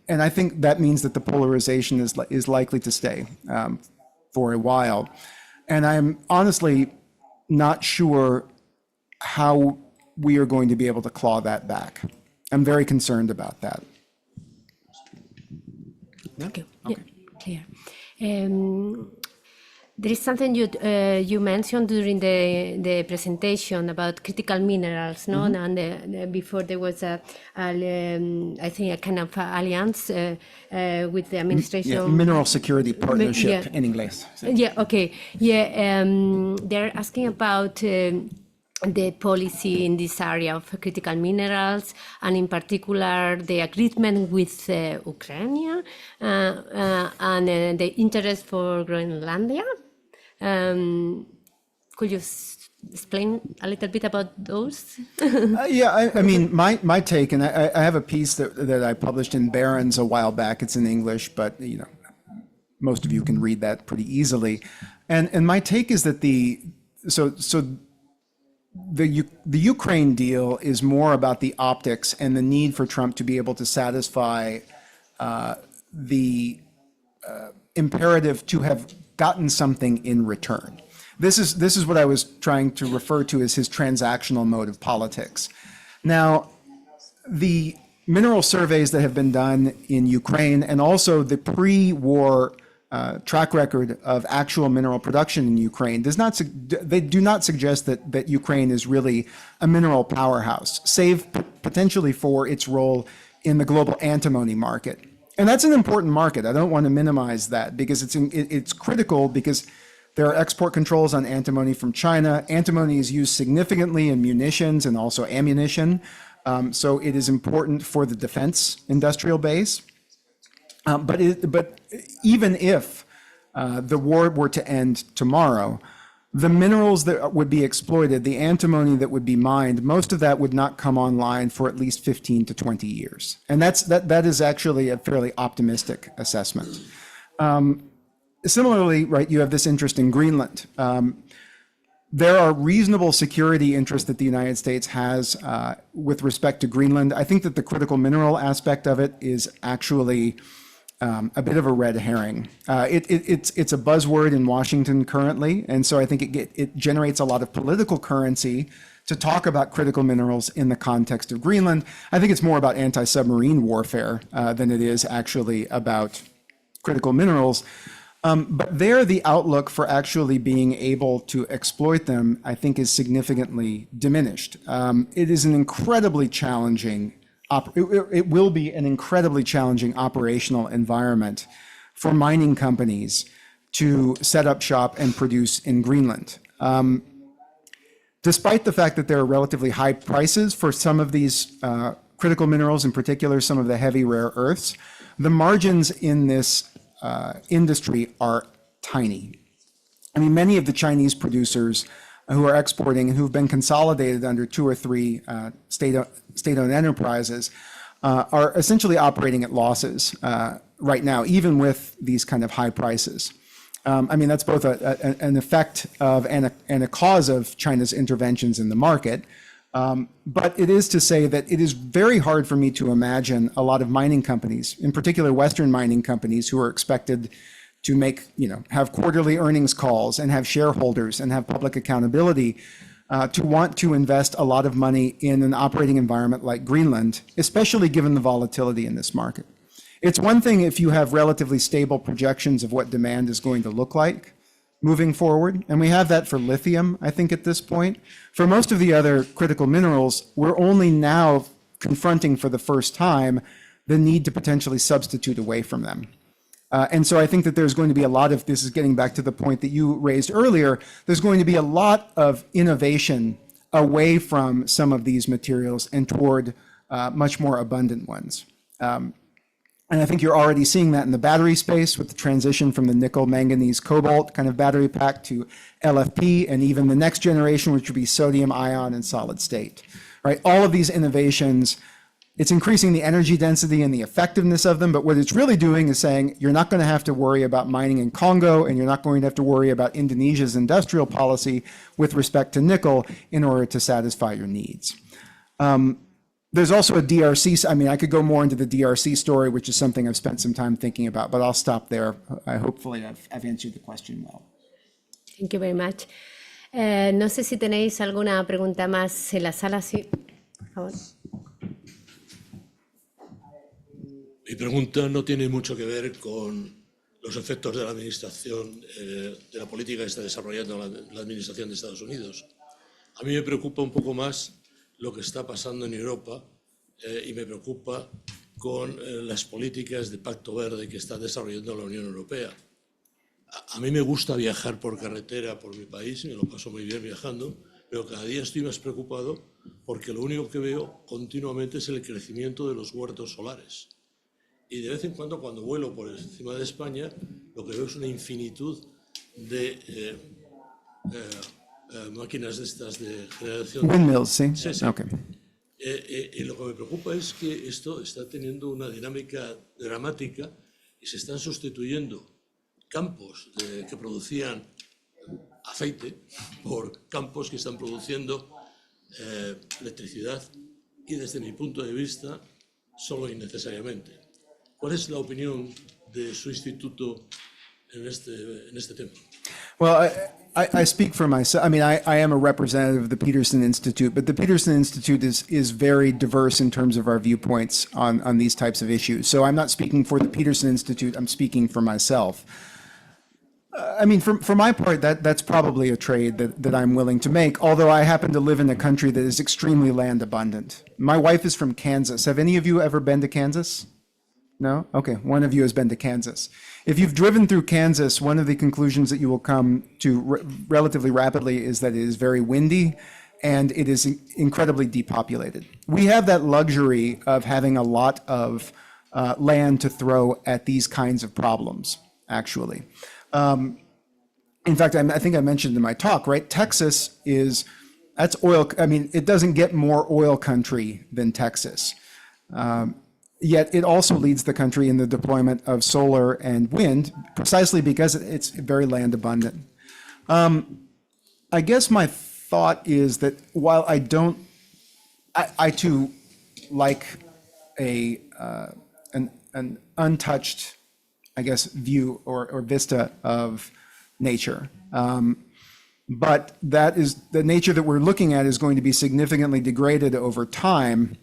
Speaker 2: And I think that means that the polarization is likely to stay for a while. And I'm honestly not sure how we are going to be able to claw that back. I'm very concerned about that.
Speaker 3: Okay. Yeah, clear. There is something you mentioned during the presentation about critical minerals, no? Mm-hmm. And before there was I think a kind of alliance with the administration.
Speaker 2: Yeah, mineral security partnership in English.
Speaker 3: So. Yeah. Okay. Yeah. They're asking about the policy in this area of critical minerals, and in particular the agreement with Ukraine and the interest for Groenlandia. Could you explain a little bit about those?
Speaker 2: Yeah, I mean, my take, and I have a piece that I published in Barron's a while back. It's in English, but you know, most of you can read that pretty easily. And my take is that the Ukraine deal is more about the optics and the need for Trump to be able to satisfy the imperative to have gotten something in return. This is what I was trying to refer to as his transactional mode of politics. Now, the mineral surveys that have been done in Ukraine and also the pre-war track record of actual mineral production in Ukraine they do not suggest that Ukraine is really a mineral powerhouse, save potentially for its role in the global antimony market. And that's an important market. I don't want to minimize that because it's critical because there are export controls on antimony from China. Antimony is used significantly in munitions and also ammunition. So it is important for the defense industrial base. But even if the war were to end tomorrow, the minerals that would be exploited, the antimony that would be mined, most of that would not come online for at least 15 to 20 years. And that is actually a fairly optimistic assessment. Similarly, right, you have this interest in Greenland. There are reasonable security interests that the United States has with respect to Greenland. I think that the critical mineral aspect of it is actually a bit of a red herring. It's a buzzword in Washington currently, and so I think it generates a lot of political currency to talk about critical minerals in the context of Greenland. I think it's more about anti-submarine warfare than it is actually about critical minerals. But there, the outlook for actually being able to exploit them, I think, is significantly diminished. It is an incredibly challenging it will be an incredibly challenging operational environment for mining companies to set up shop and produce in Greenland. Despite the fact that there are relatively high prices for some of these critical minerals, in particular some of the heavy rare earths, the margins in this industry are tiny. I mean, many of the Chinese producers who are exporting and who've been consolidated under 2 or 3 state-owned enterprises are essentially operating at losses right now, even with these kind of high prices. I mean, that's both an effect of and a cause of China's interventions in the market. But it is to say that it is very hard for me to imagine a lot of mining companies, in particular Western mining companies, who are expected to have quarterly earnings calls and have shareholders and have public accountability, to want to invest a lot of money in an operating environment like Greenland, especially given the volatility in this market. It's one thing if you have relatively stable projections of what demand is going to look like moving forward, and we have that for lithium, I think, at this point. For most of the other critical minerals, we're only now confronting for the first time the need to potentially substitute away from them. And so I think that there's going to be a lot of, this is getting back to the point that you raised earlier, there's going to be a lot of innovation away from some of these materials and toward much more abundant ones. And I think you're already seeing that in the battery space with the transition from the nickel, manganese, cobalt kind of battery pack to LFP, and even the next generation, which would be sodium ion and solid state, right? All of these innovations, it's increasing the energy density and the effectiveness of them, but what it's really doing is saying you're not going to have to worry about mining in Congo, and you're not going to have to worry about Indonesia's industrial policy with respect to nickel in order to satisfy your needs. There's also a DRC, I mean, I could go more into the DRC story, which is something I've spent some time thinking about, but I'll stop there. Hopefully I've answered the question well.
Speaker 3: Thank you very much. No sé si tenéis alguna pregunta más en la sala, sí, por favor.
Speaker 6: Mi pregunta no tiene mucho que ver con los efectos de la administración, de la política que está desarrollando la administración de Estados Unidos. A mí me preocupa un poco más lo que está pasando en Europa y me preocupa con las políticas de Pacto Verde que está desarrollando la Unión Europea. A mí me gusta viajar por carretera por mi país, me lo paso muy bien viajando, pero cada día estoy más preocupado porque lo único que veo continuamente es el crecimiento de los huertos solares. Y de vez en cuando vuelo por encima de España, lo que veo es una infinitud de máquinas de estas de generación.
Speaker 2: Windmills, ¿sí?
Speaker 6: Sí, sí.
Speaker 2: Okay.
Speaker 6: Y lo que me preocupa es que esto está teniendo una dinámica dramática y se están sustituyendo campos que producían aceite por campos que están produciendo electricidad y desde mi punto de vista, solo innecesariamente. ¿Cuál es la opinión de su instituto en este tema?
Speaker 2: Well, I speak for myself. I mean, I am a representative of the Peterson Institute, but the Peterson Institute is very diverse in terms of our viewpoints on these types of issues. So I'm not speaking for the Peterson Institute, I'm speaking for myself. I mean, for my part, that's probably a trade that I'm willing to make, although I happen to live in a country that is extremely land abundant. My wife is from Kansas. Have any of you ever been to Kansas? No? Okay, one of you has been to Kansas. If you've driven through Kansas, one of the conclusions that you will come to relatively rapidly is that it is very windy and it is incredibly depopulated. We have that luxury of having a lot of land to throw at these kinds of problems, actually. In fact, I think I mentioned in my talk, right? Texas that's oil. I mean, it doesn't get more oil country than Texas. Yet it also leads the country in the deployment of solar and wind, precisely because it's very land abundant. I guess my thought is that while I too like an untouched, I guess, view or vista of nature. But that is the nature that we're looking at is going to be significantly degraded over time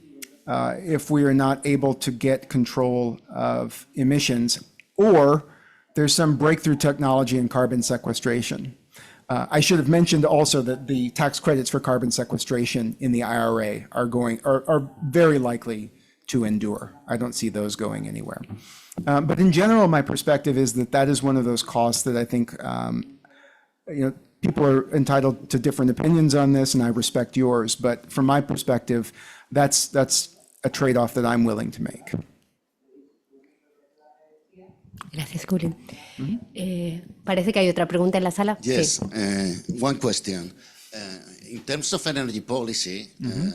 Speaker 2: if we are not able to get control of emissions, or there's some breakthrough technology in carbon sequestration. I should have mentioned also that the tax credits for carbon sequestration in the IRA are very likely to endure. I don't see those going anywhere. But in general, my perspective is that is one of those costs that I think people are entitled to different opinions on this, and I respect yours. But from my perspective, that's a trade-off that I'm willing to make.
Speaker 3: Gracias, Cullen. Parece que hay otra pregunta en la sala.
Speaker 7: Yes,
Speaker 3: Sí.
Speaker 7: one question. In terms of energy policy,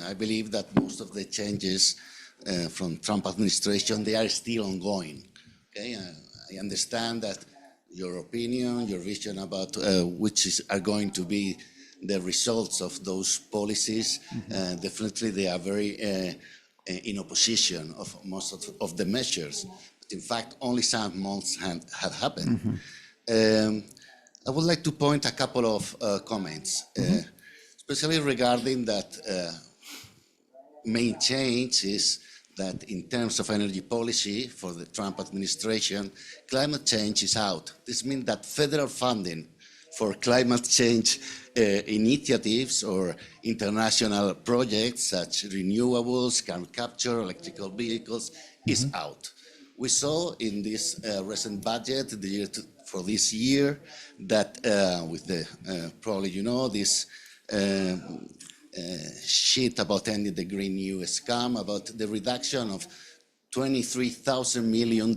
Speaker 7: I believe that most of the changes from Trump administration, they are still ongoing. Okay, I understand that your opinion, your vision about which are going to be the results of those policies. Definitely, they are very in opposition of most of the measures. But in fact, only some months have happened. I would like to point a couple of comments, especially regarding that main change is that in terms of energy policy for the Trump administration, climate change is out. This means that federal funding for climate change initiatives or international projects such renewables, carbon capture, electrical vehicles is out. We saw in this recent budget for this year that with the, probably you know, this sheet about ending the Green New scam, about the reduction of $23,000 million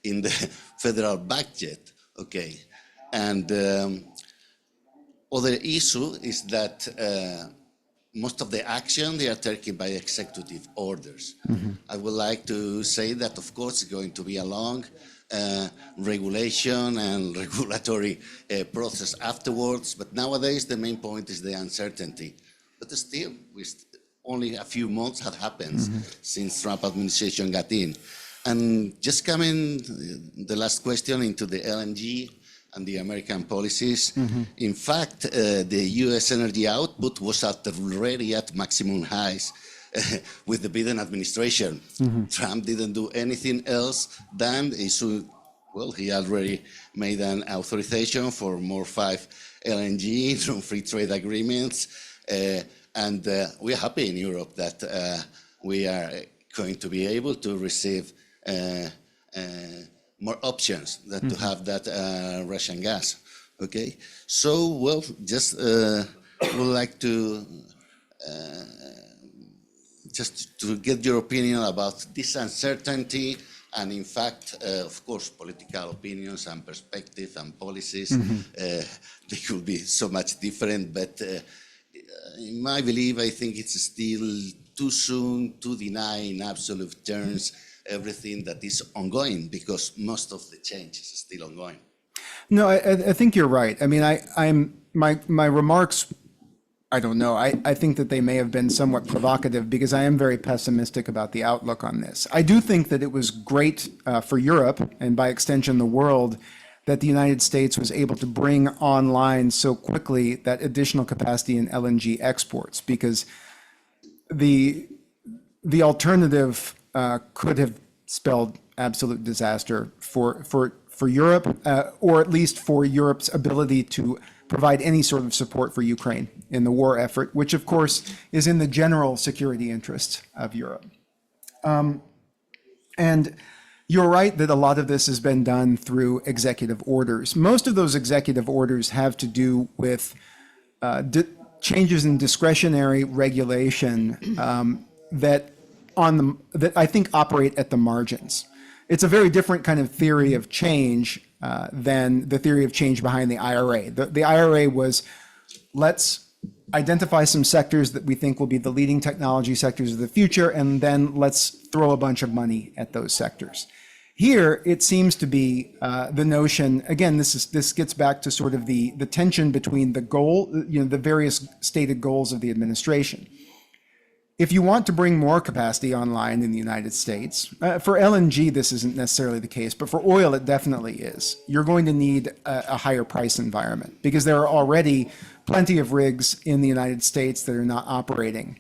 Speaker 7: in the federal budget, okay? And other issue is that most of the action they are taken by executive orders. I would like to say that, of course, it's going to be a long regulation and regulatory process afterwards, but nowadays the main point is the uncertainty. But still, only a few months have happened since Trump administration got in. And just coming the last question into the LNG and the American policies. In fact, the US energy output was already at maximum highs with the Biden administration. Trump didn't do anything else than issue, well, he already made an authorization for more 5 LNG from free trade agreements. And we're happy in Europe that we are going to be able to receive more options than to have that Russian gas. Okay, so well, just would like to just to get your opinion about this uncertainty, and in fact, of course, political opinions and perspective and policies, they could be so much different, but in my belief, I think it's still too soon to deny in absolute terms everything that is ongoing, because most of the change is still ongoing.
Speaker 2: No, I think you're right. I mean, my remarks, I don't know. I think that they may have been somewhat provocative because I am very pessimistic about the outlook on this. I do think that it was great for Europe and by extension the world that the United States was able to bring online so quickly that additional capacity in LNG exports, because the alternative could have spelled absolute disaster for Europe, or at least for Europe's ability to provide any sort of support for Ukraine in the war effort, which of course is in the general security interest of Europe. And you're right that a lot of this has been done through executive orders. Most of those executive orders have to do with changes in discretionary regulation that I think operate at the margins. It's a very different kind of theory of change than the theory of change behind the IRA. The IRA was, let's identify some sectors that we think will be the leading technology sectors of the future, and then let's throw a bunch of money at those sectors. Here, it seems to be the notion, again, this gets back to sort of the tension between the goal, the various stated goals of the administration. If you want to bring more capacity online in the United States, for LNG, this isn't necessarily the case, but for oil, it definitely is. You're going to need a higher price environment because there are already plenty of rigs in the United States that are not operating.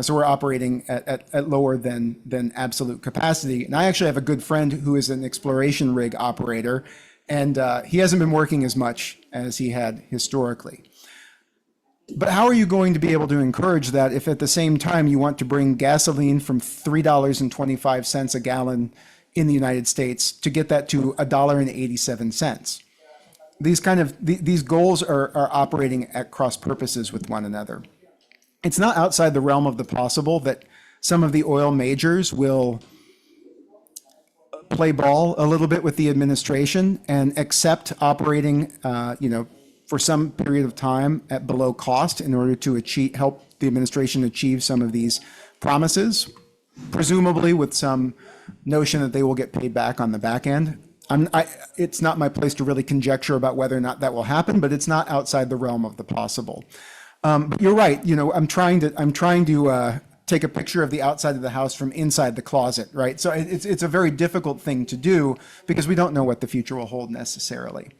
Speaker 2: So we're operating at lower than absolute capacity. And I actually have a good friend who is an exploration rig operator, and he hasn't been working as much as he had historically. But how are you going to be able to encourage that if at the same time you want to bring gasoline from $3.25 a gallon in the United States to get that to $1.87? These goals are operating at cross purposes with one another. It's not outside the realm of the possible that some of the oil majors will play ball a little bit with the administration and accept operating, for some period of time at below cost in order to help the administration achieve some of these promises, presumably with some notion that they will get paid back on the back end. It's not my place to really conjecture about whether or not that will happen, but it's not outside the realm of the possible. But you're right. I'm trying to take a picture of the outside of the house from inside the closet, right? So it's a very difficult thing to do because we don't know what the future will hold necessarily.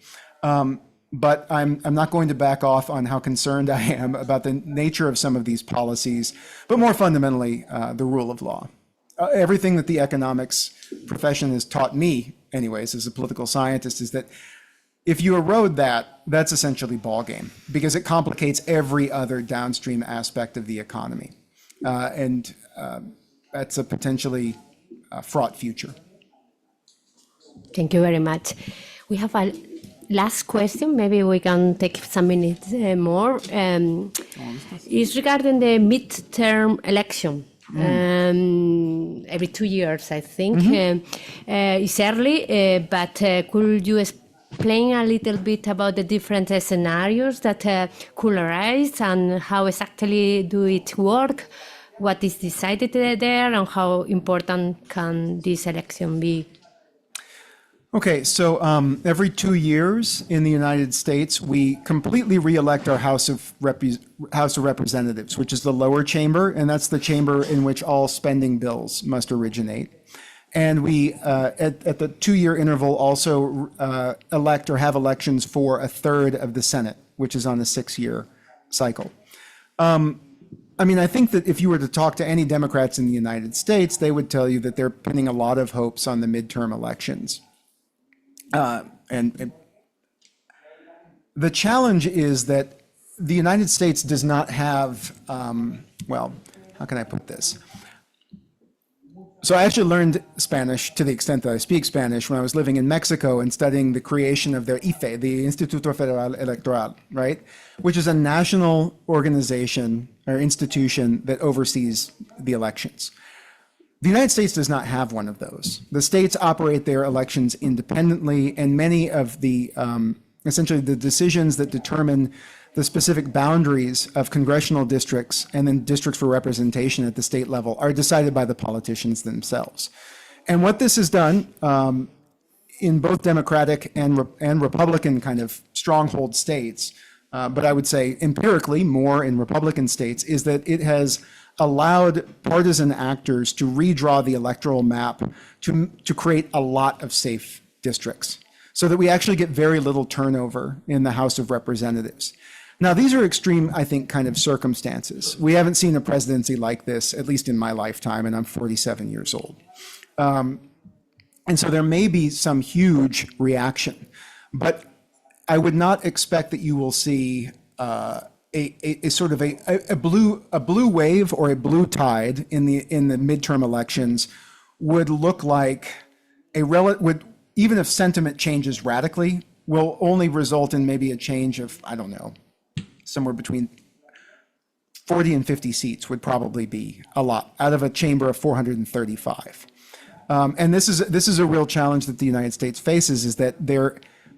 Speaker 2: But I'm not going to back off on how concerned I am about the nature of some of these policies, but more fundamentally, the rule of law. Everything that the economics profession has taught me, anyways, as a political scientist, is that if you erode that, that's essentially ballgame because it complicates every other downstream aspect of the economy. And that's a potentially fraught future.
Speaker 3: Thank you very much. We have a last question, maybe we can take some minutes more, is regarding the midterm election. Every 2 years, I think. It's early, but could you explain a little bit about the different scenarios that could arise and how exactly do it work? What is decided there and how important can this election be?
Speaker 2: Okay, so every 2 years in the United States, we completely re-elect our House of Representatives, which is the lower chamber, and that's the chamber in which all spending bills must originate. And we, at the 2-year interval, also elect or have elections for a third of the Senate, which is on a 6-year cycle. I think that if you were to talk to any Democrats in the United States, they would tell you that they're pinning a lot of hopes on the midterm elections. And the challenge is that the United States does not have, how can I put this? So I actually learned Spanish to the extent that I speak Spanish when I was living in Mexico and studying the creation of their IFE, the Instituto Federal Electoral, right? Which is a national organization or institution that oversees the elections. The United States does not have one of those. The states operate their elections independently, and many of the, essentially the decisions that determine the specific boundaries of congressional districts and then districts for representation at the state level are decided by the politicians themselves. And what this has done in both Democratic and Republican kind of stronghold states but I would say empirically more in Republican states, is that it has allowed partisan actors to redraw the electoral map to create a lot of safe districts, so that we actually get very little turnover in the House of Representatives. Now, these are extreme, I think, kind of circumstances. We haven't seen a presidency like this, at least in my lifetime, and I'm 47 years old. And so there may be some huge reaction, but I would not expect that you will see a sort of a blue wave or a blue tide in the midterm elections would look like even if sentiment changes radically, will only result in maybe a change of, I don't know, somewhere between 40 and 50 seats would probably be a lot out of a chamber of 435. And this is a real challenge that the United States faces, is that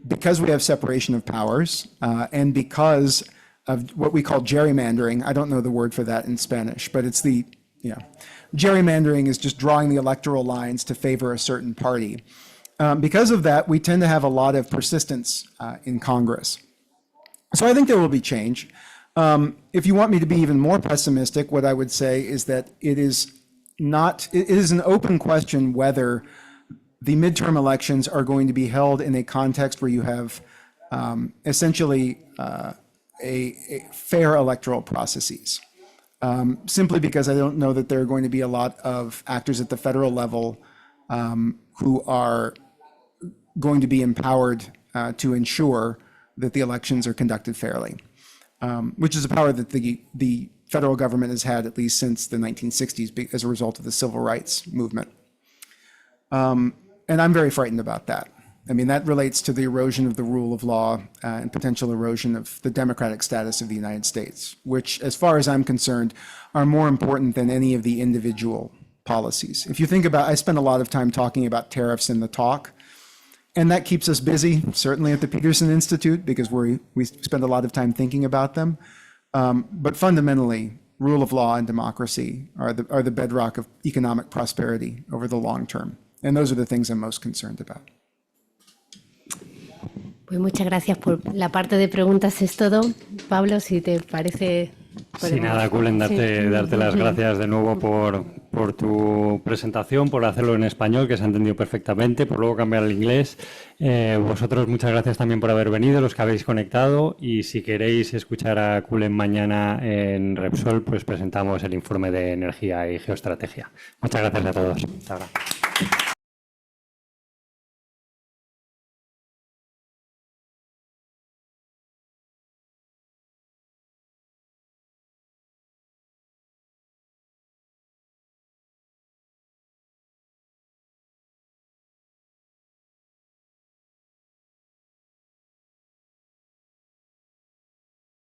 Speaker 2: because we have separation of powers and because of what we call gerrymandering. I don't know the word for that in Spanish, but it's gerrymandering is just drawing the electoral lines to favor a certain party. Because of that, we tend to have a lot of persistence in Congress. So I think there will be change. If you want me to be even more pessimistic, what I would say is that it is an open question whether the midterm elections are going to be held in a context where you have essentially a fair electoral processes. Simply because I don't know that there are going to be a lot of actors at the federal level who are going to be empowered to ensure that the elections are conducted fairly, which is a power that the federal government has had at least since the 1960s as a result of the civil rights movement. And I'm very frightened about that. I mean, that relates to the erosion of the rule of law and potential erosion of the democratic status of the United States, which, as far as I'm concerned, are more important than any of the individual policies. If you think about, I spend a lot of time talking about tariffs in the talk, and that keeps us busy, certainly at the Peterson Institute, because we spend a lot of time thinking about them. But fundamentally, rule of law and democracy are the bedrock of economic prosperity over the long term. And those are the things I'm most concerned about.
Speaker 3: Pues muchas gracias por la parte de preguntas, es todo. Pablo, si te parece...
Speaker 1: Sí, nada, Culen, darte las gracias de nuevo por tu presentación, por hacerlo en español, que se ha entendido perfectamente, por luego cambiar al inglés. Vosotros muchas gracias también por haber venido, los que habéis conectado, y si queréis escuchar a Culen mañana en Repsol, pues presentamos el informe de energía y geoestrategia. Muchas gracias a todos. Hasta ahora.